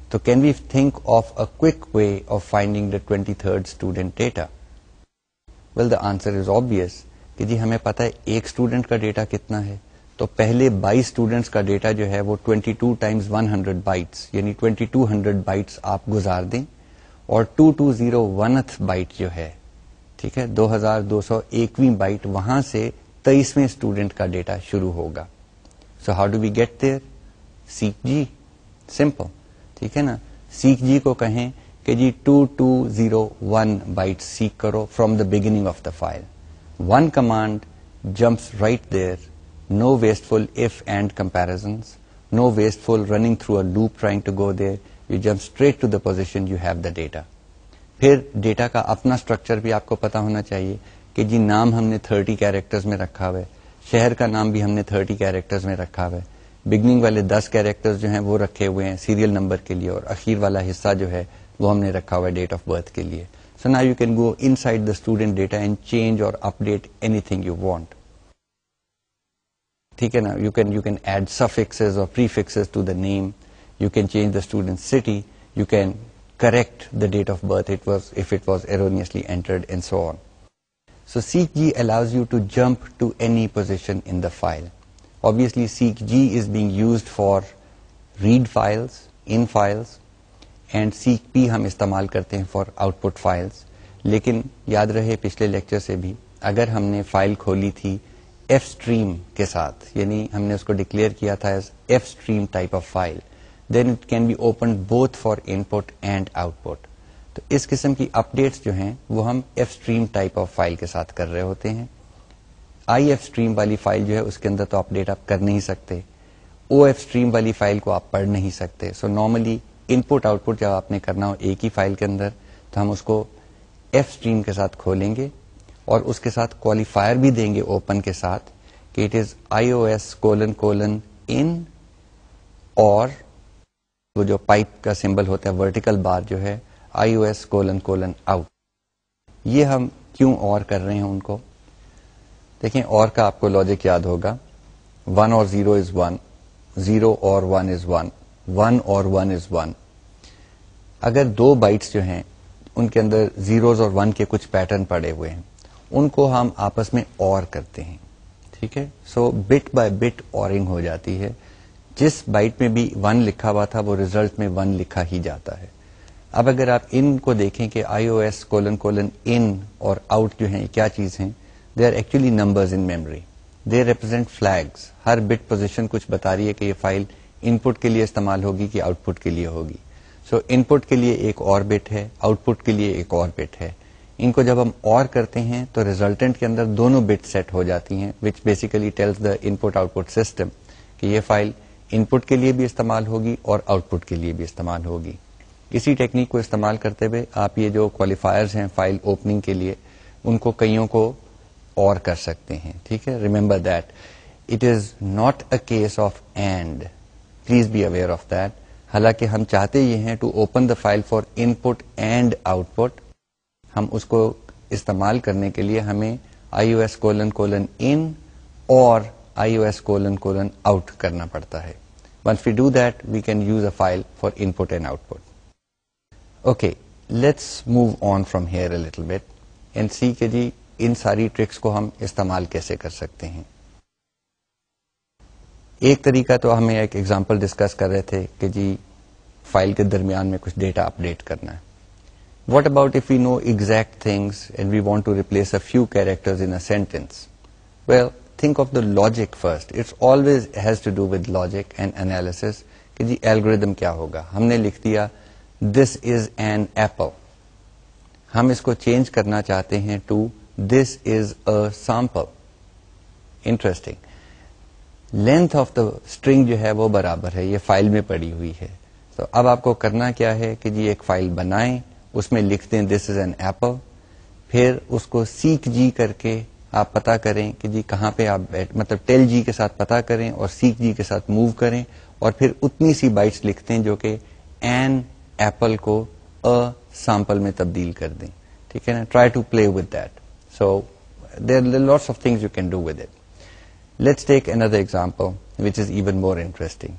Speaker 1: تو can we think of a quick way of finding the 23rd student data? Well, the answer is obvious کہ جی ہمیں پتا ہے ایک اسٹوڈنٹ کا ڈیٹا کتنا ہے, تو پہلے 22 اسٹوڈینٹس کا ڈیٹا جو ہے وہ 22 ٹائمز 100 بائٹس یعنی 2200 بائٹس آپ گزار دیں, اور 2201th بائٹ جو ہے, ٹھیک ہے, 2201ویں بائٹ, وہاں سے 23ویں اسٹوڈنٹ کا ڈیٹا شروع ہوگا. So how do we get there? سیک جی, سمپل, ٹھیک ہے نا. سیک جی کو کہیں کہ جی 2201 بائٹ سیک کرو from the beginning of the file. One command jumps right there, no wasteful if and comparisons, no wasteful running through a loop trying to go there, you jump straight to the position you have the data. پھر ڈیٹا کا اپنا اسٹرکچر بھی آپ کو پتا ہونا چاہیے کہ جی نام ہم نے 30 کیریکٹرز میں رکھا ہوا ہے, شہر کا نام بھی ہم نے 30 کیریکٹرز میں رکھا ہوا ہے, بگننگ والے 10 کیریکٹرز جو ہیں وہ رکھے ہوئے ہیں سیریل نمبر کے لیے, اور اخیر والا حصہ جو ہے وہ ہم نے رکھا ہوا ہے ڈیٹ آف برتھ کے لیے. سو نا you can go inside the student data and change or update anything you want. ٹھیک ہے نا, you can add suffixes or prefixes to the name, you can change the student city, you can correct the date of birth if it was erroneously entered and so on. So seekg allows you to jump to any position in the file. Obviously seekg is being used for read files, in files, and seekp ہم استعمال کرتے ہیں for output files. لیکن یاد رہے پچھلے لیکچر سے بھی, اگر ہم نے فائل کھولی تھی ایف اسٹریم کے ساتھ, یعنی ہم نے اس کو ڈکلیئر کیا تھا as F stream type of file, then it can be open both for input and output. تو اس قسم کی اپڈیٹس جو ہیں وہ ہم F stream type of file کے ساتھ کر رہے ہوتے ہیں. آئی ایف اسٹریم والی فائل جو ہے اس کے اندر تو اپڈیٹ آپ کر نہیں سکتے, او ایف اسٹریم والی فائل کو آپ پڑھ نہیں سکتے. سو نارملی ان پٹ آؤٹ پٹ جب آپ نے کرنا ہو ایک ہی فائل کے اندر, تو ہم اس کو ایف اسٹریم کے ساتھ کھولیں گے اور اس کے ساتھ کوالیفائر بھی دیں گے اوپن کے ساتھ کہ اٹ از iOS : ان, اور وہ جو پائپ کا سمبل ہوتا ہے ورٹیکل بار جو ہے iOS : out. یہ ہم کیوں اور کر رہے ہیں ان کو؟ دیکھیں اور کا آپ کو لاجک یاد ہوگا, 1 اور 0 is 1, 0 اور 1 is 1, 1 اور 1 is 1. اگر دو بائٹس جو ہیں ان کے اندر زیروز اور 1 کے کچھ پیٹرن پڑے ہوئے ہیں, ان کو ہم آپس میں اور کرتے ہیں. ٹھیک ہے, سو بٹ بائی بٹ اورنگ ہو جاتی ہے. جس بائٹ میں بھی 1 لکھا ہوا تھا وہ ریزلٹ میں 1 لکھا ہی جاتا ہے. اب اگر آپ ان کو دیکھیں کہ iOS : in اور out جو ہیں کیا چیز ہیں, they are actually numbers in memory, they represent flags. ہر بٹ پوزیشن کچھ بتا رہی ہے کہ یہ فائل ان پٹ کے لیے استعمال ہوگی کہ آؤٹ پٹ کے لیے ہوگی. سو ان پٹ کے لیے ایک اور بٹ ہے, آؤٹ پٹ کے لیے ایک اور بٹ ہے. ان کو جب ہم اور کرتے ہیں تو ریزلٹنٹ کے اندر دونوں بٹ سیٹ ہو جاتی ہیں, which basically tells the in put out put system کہ یہ فائل ان پٹ کے لیے بھی استعمال ہوگی اور آؤٹ پٹ کے لیے بھی استعمال ہوگی. اسی ٹیکنیک کو استعمال کرتے ہوئے آپ یہ جو کوالیفائرز ہیں فائل اوپننگ کے لیے, ان کو کئیوں کو اور کر سکتے ہیں. ٹھیک ہے, remember that it is not a case of and, please be aware of that. حالانکہ ہم چاہتے یہ ہیں to open the file for input and output, ہم اس کو استعمال کرنے کے لیے ہمیں iOS : in اور iOS : out کرنا پڑتا ہے. Once we do that, we can use a file for input and output. Okay, let's move on from here a little bit and see کہ جی ان ساری ٹرکس کو ہم استعمال کیسے کر سکتے ہیں. ایک طریقہ تو ہمیں ایک ایگزامپل ڈسکس کر رہے تھے کہ جی فائل کے درمیان میں کچھ ڈیٹا اپڈیٹ کرنا ہے. What about if we know exact things and we want to replace a few characters in a sentence? Well, think of the logic first. It always has to do with logic and analysis. کہ جی algorithm کیا ہوگا. ہم نے لکھ دیا this is an apple. ہم اس کو چینج کرنا چاہتے ہیں to this is a sample. Interesting. Length of the string جو ہے وہ برابر ہے, یہ فائل میں پڑی ہوئی ہے. تو اب آپ کو کرنا کیا ہے کہ جی ایک فائل بنائیں, اس میں لکھ دیں دس از این ایپل, پھر اس کو سیک جی کر کے آپ پتا کریں کہ جی کہاں پہ آپ مطلب ٹیل جی کے ساتھ پتا کریں اور سیک جی کے ساتھ موو کریں, اور پھر اتنی سی بائٹس لکھتے ہیں جو کہ این ایپل کو سیمپل میں تبدیل کر دیں. ٹھیک ہے نا, try to play with that. So there are lots of things you can do with it. Let's take another example which is even more interesting.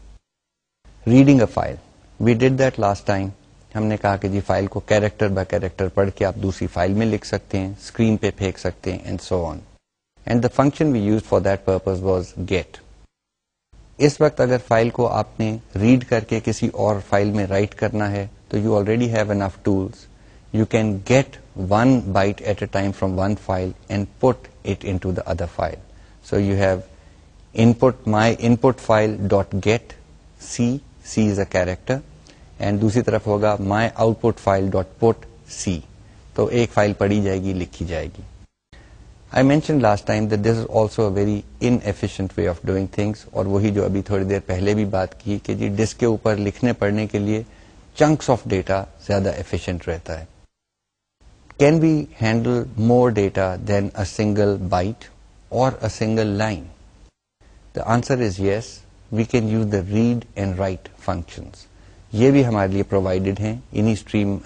Speaker 1: Reading a file. We did that last time. ہم نے کہا کہ جی فائل کو کیریکٹر بائی کیریکٹر پڑھ کے آپ دوسری فائل میں لکھ سکتے ہیں, اسکرین پہ پھینک سکتے ہیں, and so on. And the function we use for that purpose was get. اس وقت اگر فائل کو آپ نے ریڈ کر کے کسی اور فائل میں رائٹ کرنا ہے تو you already have enough tools. You can get 1 byte at a time from 1 file and put it into the other file. So you have input my input file dot get c is a character, and دوسری طرف ہوگا my output file dot put c. تو ایک فائل پڑھی جائے گی, لکھی جائے گی. I mentioned last time that this is also a very inefficient way of doing things, اور وہی جو ابھی تھوڑی دیر پہلے بھی بات کی کہ جی ڈسک کے اوپر لکھنے پڑھنے کے لیے چنکس آف ڈیٹا زیادہ efficient رہتا ہے. Can we handle more data than a single byte or a single line? The answer is yes. We can use the read and write functions. یہ بھی ہمارے لیے پرووائڈیڈ ہیں انہی اسٹریم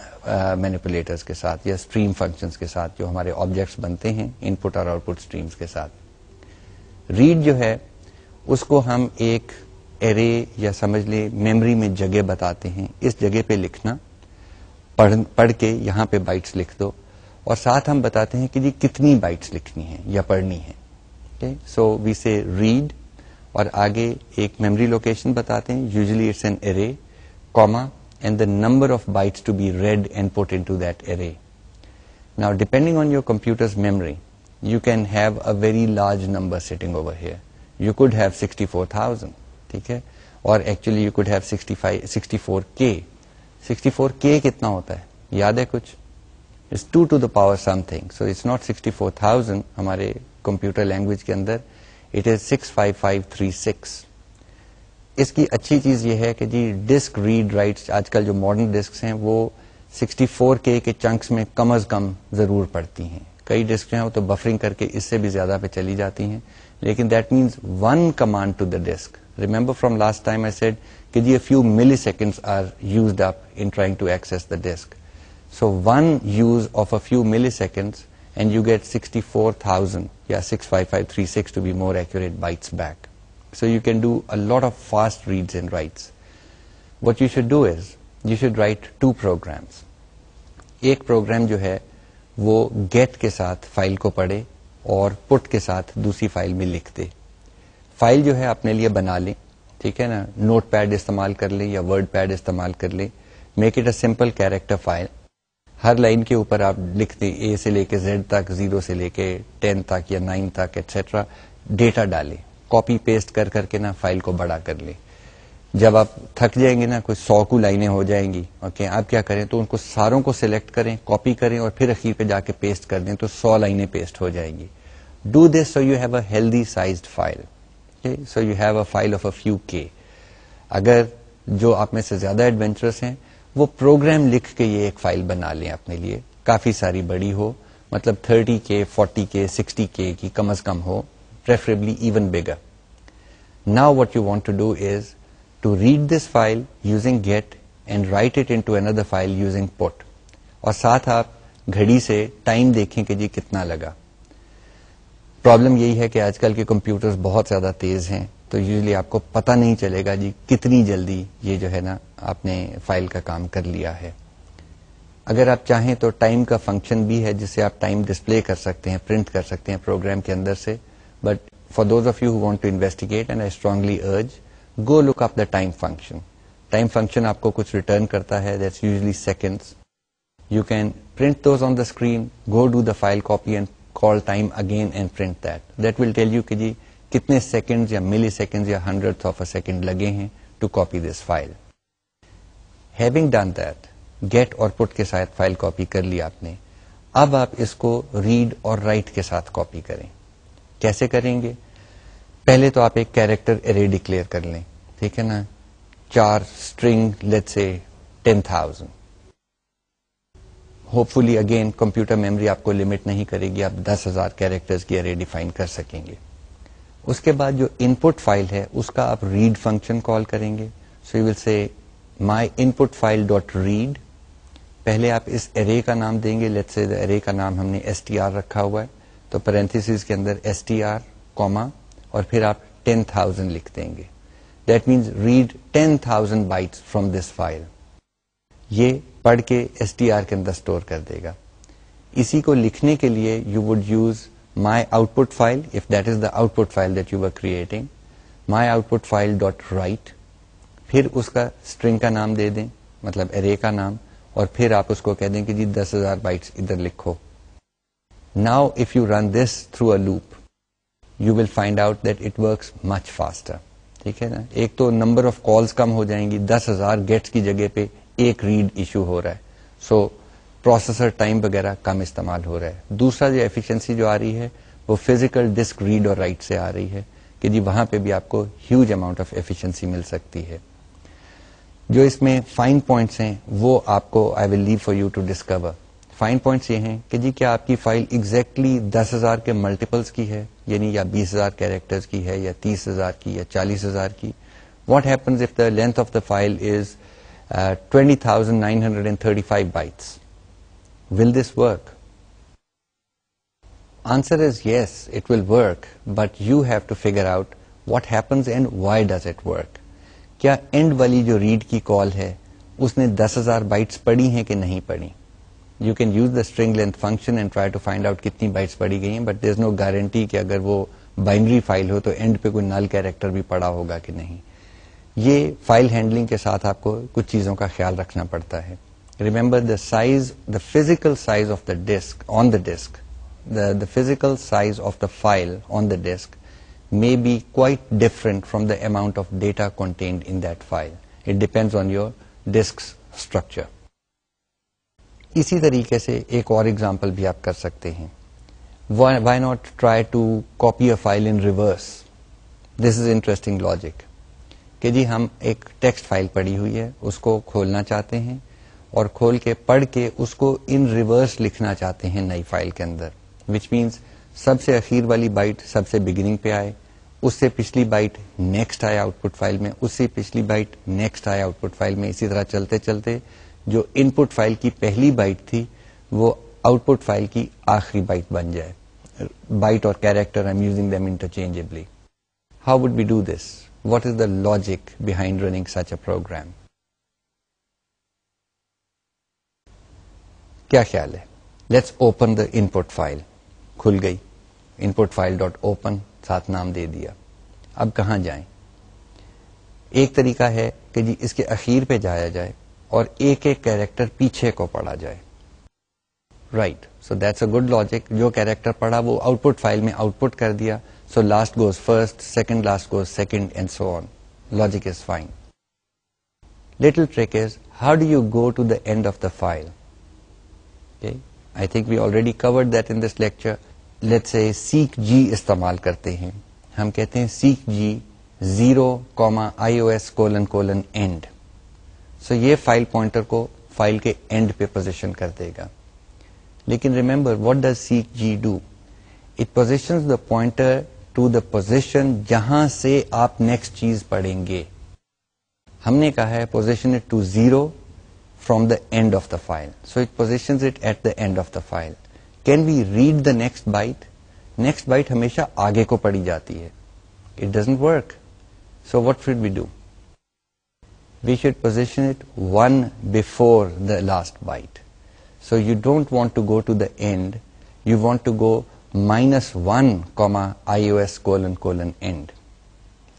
Speaker 1: مینیپولیٹرز کے ساتھ یا اسٹریم فنکشنز کے ساتھ جو ہمارے آبجیکٹس بنتے ہیں ان پٹ اور آؤٹ پٹ اسٹریمس کے ساتھ. ریڈ جو ہے اس کو ہم ایک ایرے یا سمجھ لیں میموری میں جگہ بتاتے ہیں, اس جگہ پہ لکھنا, پڑھ کے یہاں پہ بائٹس لکھ دو, اور ساتھ ہم بتاتے ہیں کہ جی کتنی بائٹس لکھنی ہیں یا پڑھنی ہے. سو وی سے ریڈ, اور آگے ایک میموری لوکیشن بتاتے ہیں, usually it's an array, comma, and the number of bytes to be read and put into that array. Now, depending on your computer's memory, you can have a very large number sitting over here. You could have 64,000, ٹھیک ہے, اور actually you could have 64K. 64K کتنا ہوتا ہے, یاد ہے کچھ؟ It's 2 to the power something. So it's not 64,000 ہمارے کمپیوٹر لینگویج کے اندر, it is 65536. اس کی اچھی چیز یہ ہے کہ جی ڈسک ریڈ رائٹس آج کل جو ماڈرن ڈسکس ہیں وہ 64K کے چنکس میں کم از کم ضرور پڑتی ہیں. کئی ڈسک ہیں وہ تو بفرنگ کر کے اس سے بھی زیادہ پہ چلی جاتی ہیں, لیکن that means one command to the disk. Remember from last time I said کہ جی few milliseconds are used up in trying to access the disk. So one use of a few milliseconds and you get 64,000 یا 65536 to be more accurate bytes back. So you can do a lot of fast reads and writes. What you should do is, you should write 2 programs. ایک پروگرام جو ہے وہ get کے ساتھ فائل کو پڑھے اور put کے ساتھ دوسری فائل میں لکھ دے. فائل جو ہے اپنے لیے بنا لیں, ٹھیک ہے نا, نوٹ پیڈ استعمال کر لیں یا ورڈ پیڈ استعمال کر لیں. Make it a simple character file. Hare line کے اوپر آپ لکھ دیں A سے لے کے Z تک, 0 سے لے کے 10 تک یا 9 تک ایٹسٹرا, ڈیٹا ڈالیں. کاپی پیسٹ کر کر کے نا فائل کو بڑا کر لیں. جب آپ تھک جائیں گے نا, کوئی 100 کو لائنیں ہو جائیں گی, اوکے, آپ کیا کریں تو ان کو ساروں کو سلیکٹ کریں, کاپی کریں اور پھر اخیر پہ جا کے پیسٹ کر دیں تو 100 لائنیں پیسٹ ہو جائیں گی. Do this so you have a healthy sized file. So you have a file of a few K. اگر جو آپ میں سے زیادہ ایڈونچرس ہیں وہ پروگرام لکھ کے یہ ایک فائل بنا لیں اپنے لیے, کافی ساری بڑی ہو, مطلب 30K 40K 60K کی کم از کم ہو, preferably even bigger. Now what you want to do is to read this file using get and write it into another file using put. اور ساتھ آپ گھڑی سے ٹائم دیکھیں کہ جی کتنا لگا. پرابلم یہی ہے کہ آج کل کے کمپیوٹرز بہت زیادہ تیز ہیں, تو یوزلی آپ کو پتہ نہیں چلے گا جی کتنی جلدی یہ جو ہے نا آپ نے فائل کا کام کر لیا ہے. اگر آپ چاہیں تو ٹائم کا فنکشن بھی ہے جس سے آپ ٹائم ڈسپلے کر سکتے ہیں, پرنٹ کر سکتے ہیں پروگرام کے اندر سے. But for those of you who want to investigate, and I strongly urge, go look up the time function. Time function آپ کو کچھ ریٹرن کرتا ہے, that's usually seconds. You can print those on the screen, go do the file copy and call time again and print that. That will tell you کہ جی کتنے سیکنڈز یا ملی سیکنڈز یا ہنڈریڈ آف اے سیکنڈ لگے ہیں to copy this file. Having done that, get اور put کے ساتھ فائل کاپی کر لی آپ نے. اب آپ اس کو read اور write کے ساتھ کاپی کریں. کیسے کریں گے؟ پہلے تو آپ ایک کیریکٹر ارے ڈکلیئر کر لیں, ٹھیک ہے نا, 4 string let's say 10,000. Hope fully again computer memory آپ کو لمٹ نہیں کرے گی, آپ 10,000 کیریکٹرز کی ارے ڈیفائن کر سکیں گے. اس کے بعد جو ان پٹ فائل ہے اس کا آپ ریڈ فنکشن کال کریں گے. سو یو ول سے مائی ان پٹ فائل ڈاٹ ریڈ. پہلے آپ اس ارے کا نام دیں گے, لیٹس سے ارے کا نام ہم نے STR رکھا ہوا ہے, تو پیرنتھیسز کے اندر STR کوما اور پھر آپ 10,000 لکھ دیں گے. That means read 10,000 bytes from this file. یہ پڑھ کے STR کے اندر اسٹور کر دے گا. اسی کو لکھنے کے لیے you would use my output file, if that is the output file that you are creating, my output file dot write. پھر اس کا اسٹرنگ کا نام دے دیں, مطلب ارے کا نام, اور پھر آپ اس کو کہہ دیں کہ جی 10,000 بائٹس ادھر لکھو. Now if you run this through a loop, you will find out that it works much faster. ٹھیک ہے نا, ایک تو نمبر آف کالز کم ہو جائیں گی, 10,000 گیٹس کی جگہ پہ ایک ریڈ ایشو ہو رہا ہے, سو پروسیسر ٹائم وغیرہ کم استعمال ہو رہا ہے. دوسرا جو ایفیشنسی جو آ رہی ہے وہ فزیکل ڈسک ریڈ اور رائٹ سے آ رہی ہے کہ جی وہاں پہ بھی آپ کو ہیوج اماؤنٹ آف ایفیشنسی مل سکتی ہے. جو اس میں فائن پوائنٹس ہیں وہ آپ کو I will leave for you to discover. Fine points یہ ہیں کہ جی کیا آپ کی فائل ایگزیکٹلی 10,000 کے ملٹیپلس کی ہے, یعنی یا 20,000 کیریکٹرز کی ہے یا 30,000 کی یا 40,000 کی. What happens if the length of the file is 20,935 bytes. Will this work? Answer is yes, it will work, but you have to figure out what happens and why does it work. کیا اینڈ والی جو ریڈ کی کال ہے اس نے 10,000 بائٹس پڑھی ہیں کہ نہیں پڑھی؟ You can use the string length function and try to find out کتنی بائٹس پڑھی گئی ہیں، but there is no guarantee کہ اگر وہ بائنری فائل ہو تو اینڈ پہ کوئی نل کیریکٹر بھی پڑا ہوگا کہ نہیں. یہ فائل ہینڈلنگ کے ساتھ آپ کو کچھ چیزوں کا خیال رکھنا پڑتا ہے. Remember the size, the physical size of the disk on the disk, the physical size of the file on the disk may be quite different from the amount of data contained in that file. It depends on your disk's structure. اسی طریقے سے ایک اور ایگزامپل بھی آپ کر سکتے ہیں. Why not try to copy a file in reverse? This is interesting logic. کہ جی ہم ایک ٹیکسٹ فائل پڑی ہوئی ہے، اس کو کھولنا چاہتے ہیں اور کھول کے پڑھ کے اس کو ان ریورس لکھنا چاہتے ہیں نئی فائل کے اندر، وچ مینس سب سے اخیر والی بائٹ سب سے بگننگ پہ آئے، اس سے پچھلی بائٹ نیکسٹ آئے آؤٹ پٹ فائل میں، اس سے پچھلی بائٹ نیکسٹ آئے آؤٹ پٹ فائل میں، اسی طرح چلتے چلتے جو ان پٹ فائل کی پہلی بائٹ تھی وہ آؤٹ پٹ فائل کی آخری بائٹ بن جائے. بائٹ اور character I am using them interchangeably. How would we do this? What is the logic behind running such a program? کیا خیال ہے؟ Let's open the input file. کھل گئی input file dot open, ساتھ نام دے دیا. اب کہاں جائیں؟ ایک طریقہ ہے کہ جی اس کے اخیر پہ جایا جائے اور ایک ایک کیریکٹر پیچھے کو پڑھا جائے. Right, so that's a good logic. جو کیریکٹر پڑھا وہ آؤٹ پٹ فائل میں آؤٹ پٹ کر دیا. So last goes first, second last goes second and so on. Logic is fine. Little trick is how do you go to the end of the file. I think we already covered that in this lecture. Let's say seek G استعمال کرتے ہیں. ہم کہتے ہیں seek G 0,ios::end. So یہ فائل پوائنٹر کو فائل کے اینڈ پہ پوزیشن کر دے گا. لیکن remember what does seek G do? It positions the pointer to the position جہاں سے آپ نیکسٹ چیز پڑھیں گے. ہم نے کہا ہے position it to 0 from the end of the file. So it positions it at the end of the file. Can we read the next byte? Next byte ہمیشہ آگے کو پڑھی جاتی ہے. It doesn't work. So what should we do? We should position it one before the last byte. So you don't want to go to the end. You want to go -1, ios::end.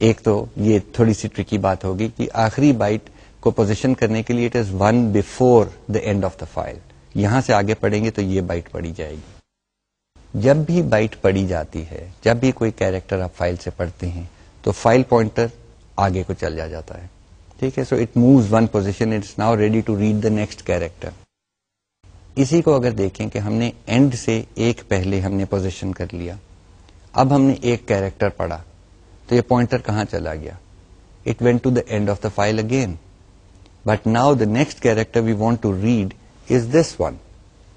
Speaker 1: ایک تو یہ تھوڑی سی ٹرکی بات ہوگی کہ آخری بائٹ کو پوزیشن کرنے کے لیے it is 1 before the end of the file. یہاں سے آگے پڑھیں گے تو یہ بائٹ پڑھی جائے گی. جب بھی بائٹ پڑھی جاتی ہے، جب بھی کوئی کیریکٹر آپ فائل سے پڑھتے ہیں تو فائل پوائنٹر آگے کو چل جاتا ہے. ٹھیک ہے، so it moves one position, it's now ready to read the next character. اسی کو اگر دیکھیں کہ ہم نے اینڈ سے ایک پہلے ہم نے پوزیشن کر لیا، اب ہم نے ایک کیریکٹر پڑھا تو یہ پوائنٹر کہاں چلا گیا؟ It went to the end of the file again. But now the next character we want to read is this one,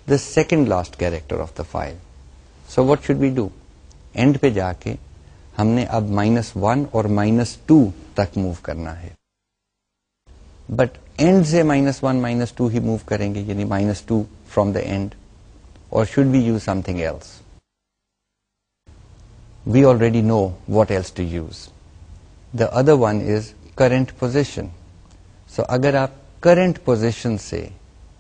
Speaker 1: the second last character of the file. So what should we do? End پہ جا کے ہم نے اب -1 اور -2 تک موو کرنا ہے. But end سے -1 -2 ہی موو کریں گے، یعنی -2 from the end, or should we use something else? We already know what else to use. The other one is current position. So اگر آپ کرنٹ پوزیشن سے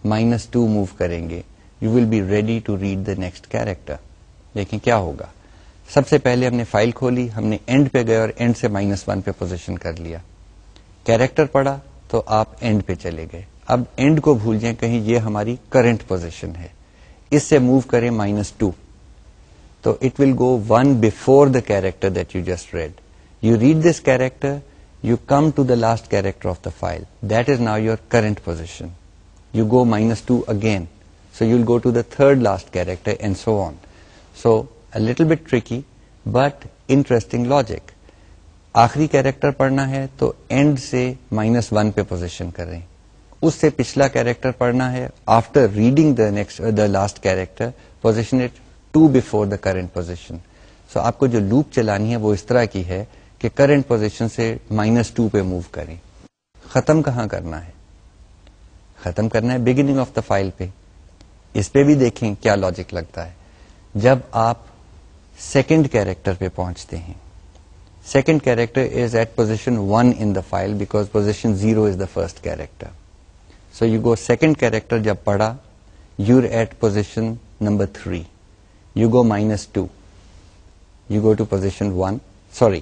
Speaker 1: -2 موو کریں گے you will be ready to read the next character. لیکن کیا ہوگا؟ سب سے پہلے ہم نے فائل کھولی، ہم نے اینڈ پہ گئے اور اینڈ سے -1 پہ پوزیشن کر لیا. کیریکٹر پڑھا تو آپ اینڈ پہ چلے گئے. اب اینڈ کو بھول جائیں، کہیں یہ ہماری کرنٹ پوزیشن ہے، اس سے موو کریں -2 تو it will go 1 before the character that you just read. You read this character, you come to the last character of the file. That is now your current position. You go -2 again. So you'll go to the third last character and so on. So a little bit tricky, but interesting logic. آخری کیریکٹر پڑھنا ہے تو اینڈ سے -1 پہ پوزیشن کریں. اس سے پچھلا کیریکٹر پڑھنا ہے، after reading the last character position it 2 before the current position. So آپ کو جو لوپ چلانی ہے وہ اس طرح کی ہے کہ کرنٹ پوزیشن سے -2 پہ موو کریں. ختم کہاں کرنا ہے؟ ختم کرنا ہے بگننگ آف دا فائل پہ. اس پہ بھی دیکھیں کیا لاجک لگتا ہے. جب آپ سیکنڈ کیریکٹر پہ پہنچتے ہیں, second character is at position 1 in the file because position 0 is the first character. So you go second character جب پڑھا, you at position number 3, you go -2, you go to position 1, sorry,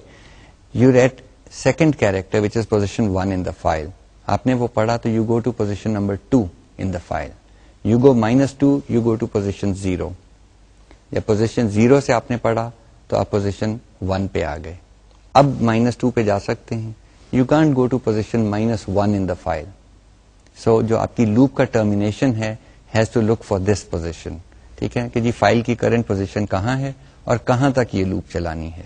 Speaker 1: you're at second character which is position 1 in the file. آپ نے وہ پڑھا تو you go to position number 2 in the file. You go -2, you go to position 0. جب position 0 سے آپ نے پڑھا تو آپ position 1 پہ آ گئے. اب -2 پہ جا سکتے ہیں. You can't go to position -1 in the file. So جو آپ کی loop کا termination ہے has to look for this position. ٹھیک ہے کہ جی فائل کی کرنٹ پوزیشن کہاں ہے اور کہاں تک یہ لوپ چلانی ہے.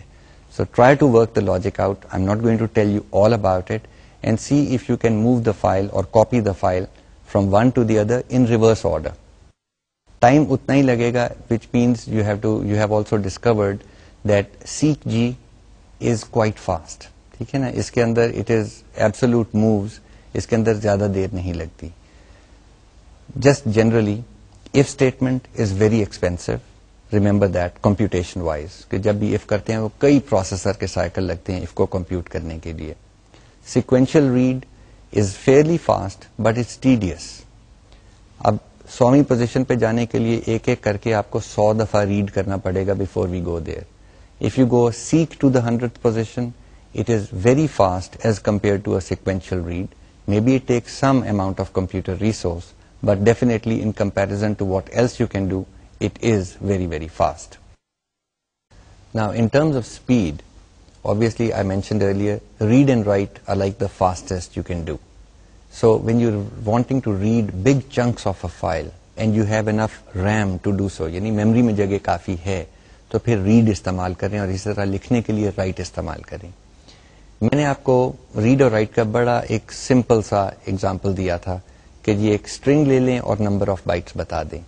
Speaker 1: So try to work the logic out. I am not going to tell you all about it and see if you can move the file or copy the file from one to the other in reverse order. Time اتنا ہی لگے گا which means you have also discovered that seek g is quite fast. ٹھیک ہے نا, اس کے اندر اٹ از ایبسولوٹ مووز, اس کے اندر زیادہ دیر نہیں لگتی. Just generally if statement is very expensive, remember that computation wise کہ جب بھی if کرتے ہیں وہ کئی پروسیسر کے سائیکل لگتے ہیں if کو کمپیوٹ کرنے کے لیے. sequential read is fairly fast but it's tedious. اب 100ویں پوزیشن پہ جانے کے لیے ایک ایک کر کے آپ کو 100 دفعہ ریڈ کرنا پڑے گا before we go there. if you go seek to the 100th position it is very fast as compared to a sequential read. Maybe it takes some amount of computer resource but definitely in comparison to what else you can do, it is very, very fast. Now, in terms of speed, obviously I mentioned earlier, read and write are like the fastest you can do. So, when you're wanting to read big chunks of a file and you have enough RAM to do so, یعنی memory میں جگہ کافی ہے, تو پھر read استعمال کریں اور اسی طرح لکھنے کے لیے write استعمال کریں. میں نے آپ کو read اور write کا بڑا ایک simple سا example دیا تھا کہ جی ایک اسٹرنگ لے لیں اور نمبر آف بائٹس بتا دیں.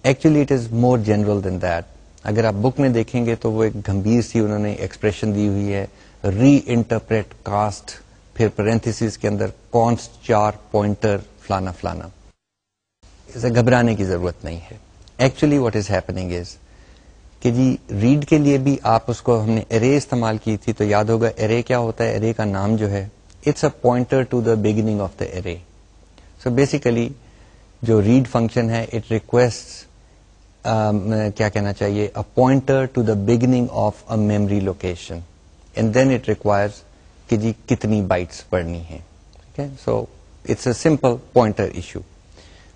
Speaker 1: Actually it is more general then that. اگر آپ بک میں دیکھیں گے تو وہ ایک گمبھیر سی انہوں نے ایکسپریشن دی ہوئی ہے, ری انٹرپریٹ کاسٹ, پھر پیرنتھیسز کے اندر کانسٹ 4 پوائنٹر فلانا فلانا. اسے گھبرانے کی ضرورت نہیں ہے. Actually what is happening is کہ جی ریڈ کے لیے بھی آپ اس کو ہم نے ارے استعمال کی تھی تو یاد ہوگا ارے کیا ہوتا ہے. ارے کا نام جو ہے it's a pointer to the beginning of the array. So basically جو ریڈ فنکشن ہے اٹ ریکویسٹ کیا کہنا چاہیے a pointer to the beginning of a memory location and then it requires کہ جی کتنی بائٹس پڑھنی ہے. ٹھیک ہے, so it's a simple pointer issue.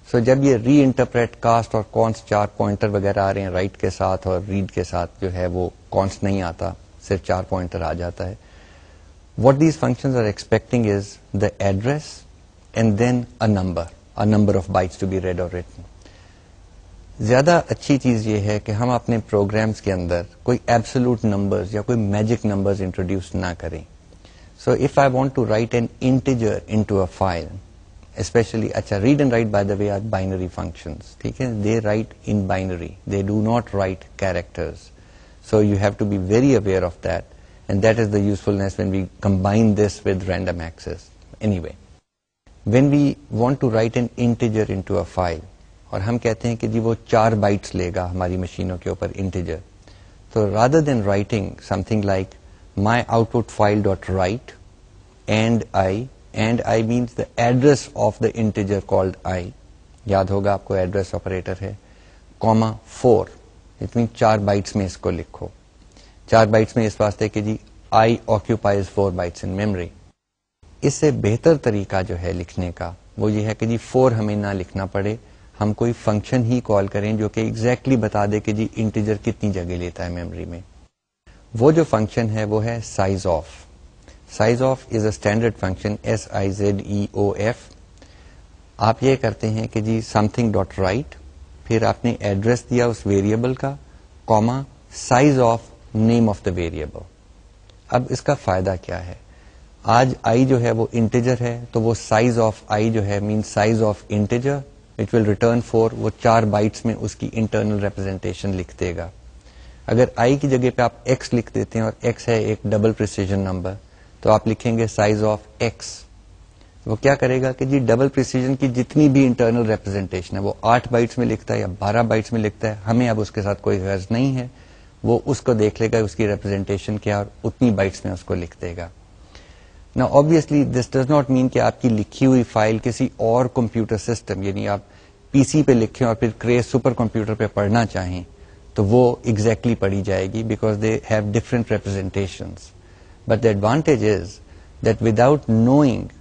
Speaker 1: So جب یہ ری انٹرپریٹ کاسٹ اور کانسٹ 4 پوائنٹر وغیرہ آ رہے ہیں رائٹ کے ساتھ اور ریڈ کے ساتھ جو ہے وہ کانسٹ نہیں آتا, صرف 4 پوائنٹر آ جاتا ہے. What these functions are expecting is the address and then a number of bytes to be read or written. زیادہ اچھی چیز یہ ہے کہ ہم اپنے پروگرامز کے اندر کوئی ایبسولوٹ نمبرز یا کوئی میجک نمبرز انٹروڈیوس نہ کریں. So if I want to write an integer into a file, especially اچھا read and write by the way are binary functions. ٹھیک ہے, they write in binary, they do not write characters. So you have to be very aware of that and that is the usefulness when we combine this with random access. Anyway when we want to write an integer into a file اور ہم کہتے ہیں کہ جی وہ 4 بائٹس لے گا ہماری مشینوں کے اوپر انٹیجر, تو rather than writing something like my output file dot write and I means the address of the integer called I, یاد ہوگا آپ کو ایڈریس آپریٹر ہے, comma 4, it means 4 بائٹس میں اس کو لکھو. 4 بائٹس میں اس واسطے کہ جی I occupies 4 bytes in memory. اس سے بہتر طریقہ جو ہے لکھنے کا وہ یہ ہے کہ جی 4 ہمیں نہ لکھنا پڑے, ہم کوئی فنکشن ہی کال کریں جو کہ ایگزیکٹلی بتا دے کہ جی انٹیجر کتنی جگہ لیتا ہے میموری میں. وہ جو فنکشن ہے وہ ہے size of. Size of is a standard function, SIZEOF. آپ یہ کرتے ہیں کہ جی سم تھنگ ڈاٹ رائٹ, پھر آپ نے ایڈریس دیا اس ویریبل کا, Cama size of name of the variable. اب اس کا فائدہ کیا ہے, آج آئی جو ہے وہ انٹیجر ہے تو وہ سائز آف آئی جو ہے mean size of integer which will return 4, وہ 4 بائٹس میں اس کی انٹرنل ریپرزینٹیشن لکھ دے گا. اگر آئی کی جگہ پہ آپ ایکس لکھ دیتے ہیں اور ایکس ہے ایک ڈبل پریسیجن نمبر, تو آپ لکھیں گے سائز آف ایکس وہ کیا کرے گا کہ جی ڈبل پریسیجن کی جتنی بھی انٹرنل ریپرزینٹیشن ہے وہ 8 بائٹس میں لکھتا ہے یا 12 بائٹس میں لکھتا ہے, ہمیں اب اس کے ساتھ کوئی غرض نہیں ہے. وہ اس کو دیکھ لے گا اس کی ریپرزینٹیشن کیا اور اتنی بائٹس میں اس کو لکھ دے گا. نا obviously this does not mean کہ آپ کی لکھی ہوئی فائل کسی اور کمپیوٹر سسٹم یعنی آپ پی سی پہ لکھیں اور پھر کریز سپر کمپیوٹر پہ پڑھنا چاہیں تو وہ ایگزیکٹلی پڑھی جائے گی because they have different representations. But the advantage is that without knowing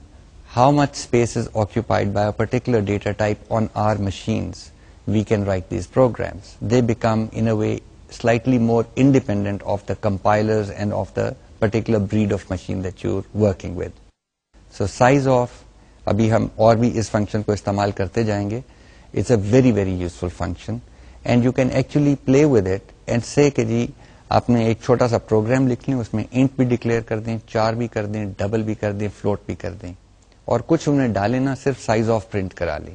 Speaker 1: how much space is occupied by a particular data type on our machines, we can write these programs. They become, in a way, slightly more independent of the compilers and of the particular breed of machine that you're working with. So size of, ابھی ہم اور بھی اس فنکشن کو استعمال کرتے جائیں گے. It's a very, very useful function and you can actually play with it and say کہ جی آپ نے ایک چھوٹا سا پروگرام لکھ لیں, اس میں انٹ بھی ڈکلیئر کر دیں, چار بھی کر دیں, ڈبل بھی کر دیں, فلوٹ بھی کر دیں, اور کچھ انہیں ڈالے نا صرف سائز آف پرنٹ کرا لی.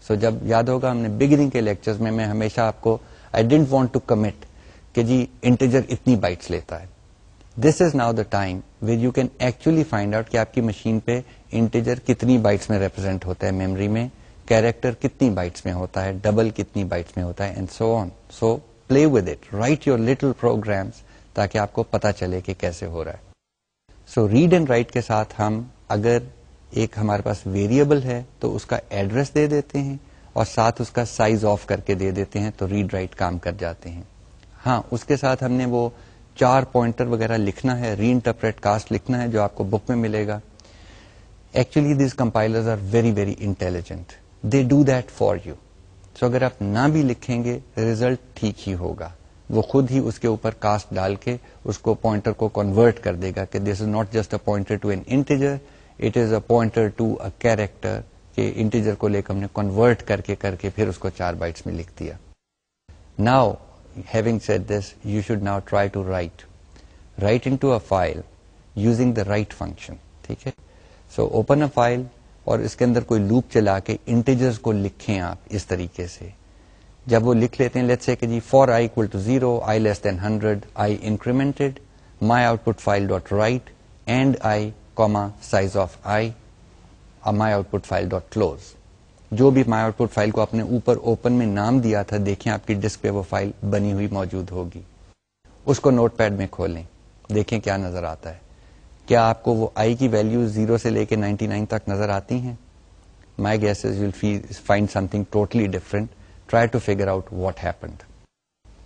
Speaker 1: سو جب یاد ہوگا ہم نے بگننگ کے لیکچرز میں ہمیشہ آپ کو I didn't want to commit کہ جی انٹیجر اتنی بائٹس لیتا ہے. This is now the time where you can actually find out کہ آپ کی مشین پہ انٹیجر کتنی بائٹس میں ریپرزینٹ ہوتا ہے میموری میں, کیریکٹر کتنی بائٹس میں ہوتا ہے, ڈبل کتنی بائٹس میں ہوتا ہے, and so on. So play with it, write your little programs تاکہ آپ کو پتا چلے کہ کیسے ہو رہا ہے. سو ریڈ اینڈ رائٹ کے ساتھ ہم اگر ایک ہمارے پاس ویریبل ہے تو اس کا ایڈریس دے دیتے ہیں اور ساتھ اس کا سائز آف کر کے دے دیتے ہیں تو ریڈ رائٹ کام کر جاتے ہیں. ہاں اس کے ساتھ ہم نے وہ 4 پوائنٹر وغیرہ لکھنا ہے, ری انٹرپریٹ کاسٹ لکھنا ہے جو آپ کو بک میں ملے گا. Actually these compilers are very very intelligent, they do that for you. So اگر آپ نہ بھی لکھیں گے ریزلٹ ٹھیک ہی ہوگا, وہ خود ہی اس کے اوپر کاسٹ ڈال کے اس کو پوائنٹر کو کنورٹ کر دے گا کہ this is not just a pointer to an integer, it is a pointer to a character, کہ انٹیجر کو لے کر ہم نے کنورٹ کر کے پھر اس کو 4 بائٹس میں لکھ دیا. Now having said this, you should now try to write into a file using the write function. ٹھیک ہے, سو اوپن اے فائل اور اس کے اندر کوئی لوپ چلا کے انٹیجرز کو لکھیں آپ اس طریقے سے. جب وہ لکھ لیتے ہیں لیٹس سے کہ جی for i equal to 0, i less than 100, i incremented, my output file dot write and i comma size of i, my output file dot close. جو بھی my output فائل کو آپ نے اوپر اوپن میں نام دیا تھا, دیکھیں آپ کی ڈسک پہ وہ فائل بنی ہوئی موجود ہوگی. اس کو نوٹ پیڈ میں کھولیں, دیکھیں کیا نظر آتا ہے. کیا آپ کو وہ i کی ویلیو 0 سے لے کے 99 تک نظر آتی ہیں؟ My guess is you'll find something totally different. Try to figure out what happened.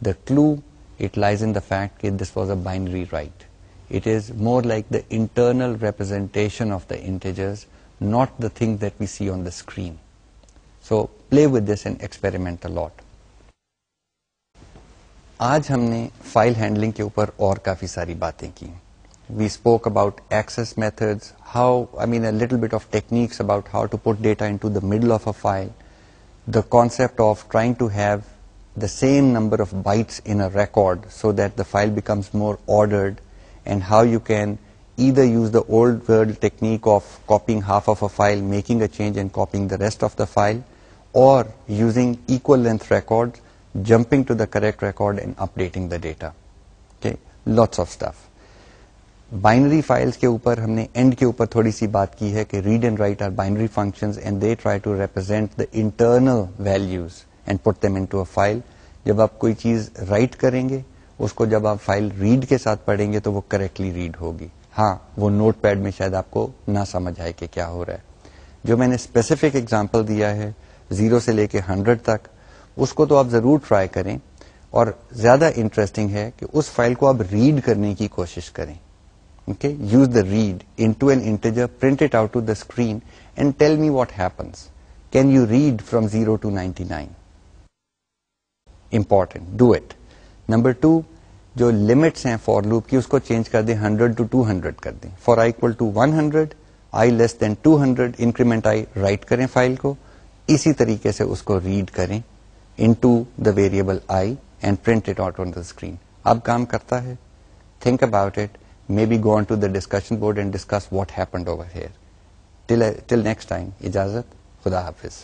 Speaker 1: The clue, it lies in the fact that this was a binary write. It is more like the internal representation of the integers, not the thing that we see on the screen. So play with this and experiment a lot. آج ہم نے فائل ہینڈلنگ کے اوپر اور کافی ساری باتیں کی. We spoke about access methods, a little bit of techniques about how to put data into the middle of a file, the concept of trying to have the same number of bytes in a record so that the file becomes more ordered, and how you can either use the old world technique of copying half of a file, making a change and copying the rest of the file, or using equal length records, jumping to the correct record and updating the data. Okay, lots of stuff. Binary files کے اوپر ہم نے اینڈ کے اوپر تھوڑی سی بات کی ہے کہ read and write are binary functions and they try to represent the internal values and put them into a file. جب آپ کوئی چیز رائٹ کریں گے اس کو جب آپ فائل ریڈ کے ساتھ پڑھیں گے تو وہ کریکٹلی ریڈ ہوگی. ہاں وہ نوٹ پیڈ میں شاید آپ کو نہ سمجھ آئے کہ کیا ہو رہا ہے. جو میں نے اسپیسیفک ایگزامپل دیا ہے 0 سے لے کے 100 تک, اس کو تو آپ ضرور ٹرائی کریں, اور زیادہ انٹرسٹنگ ہے کہ اس فائل کو آپ ریڈ کرنے کی کوشش کریں. Okay, use the read into an integer, print it out to the screen and tell me what happens. Can you read from 0 to 99? Important, do it. Number 2, جو limits ہیں for loop کی اس کو change کر دیں 100 to 200 کر دیں. For i equal to 100, i less than 200, increment i write کریں فائل کو, اسی طریقے سے اس کو read کریں into the variable i and print it out on the screen. اب کام کرتا ہے. Think about it. Maybe go on to the discussion board and discuss what happened over here. Till next time, ijazat, khuda hafiz.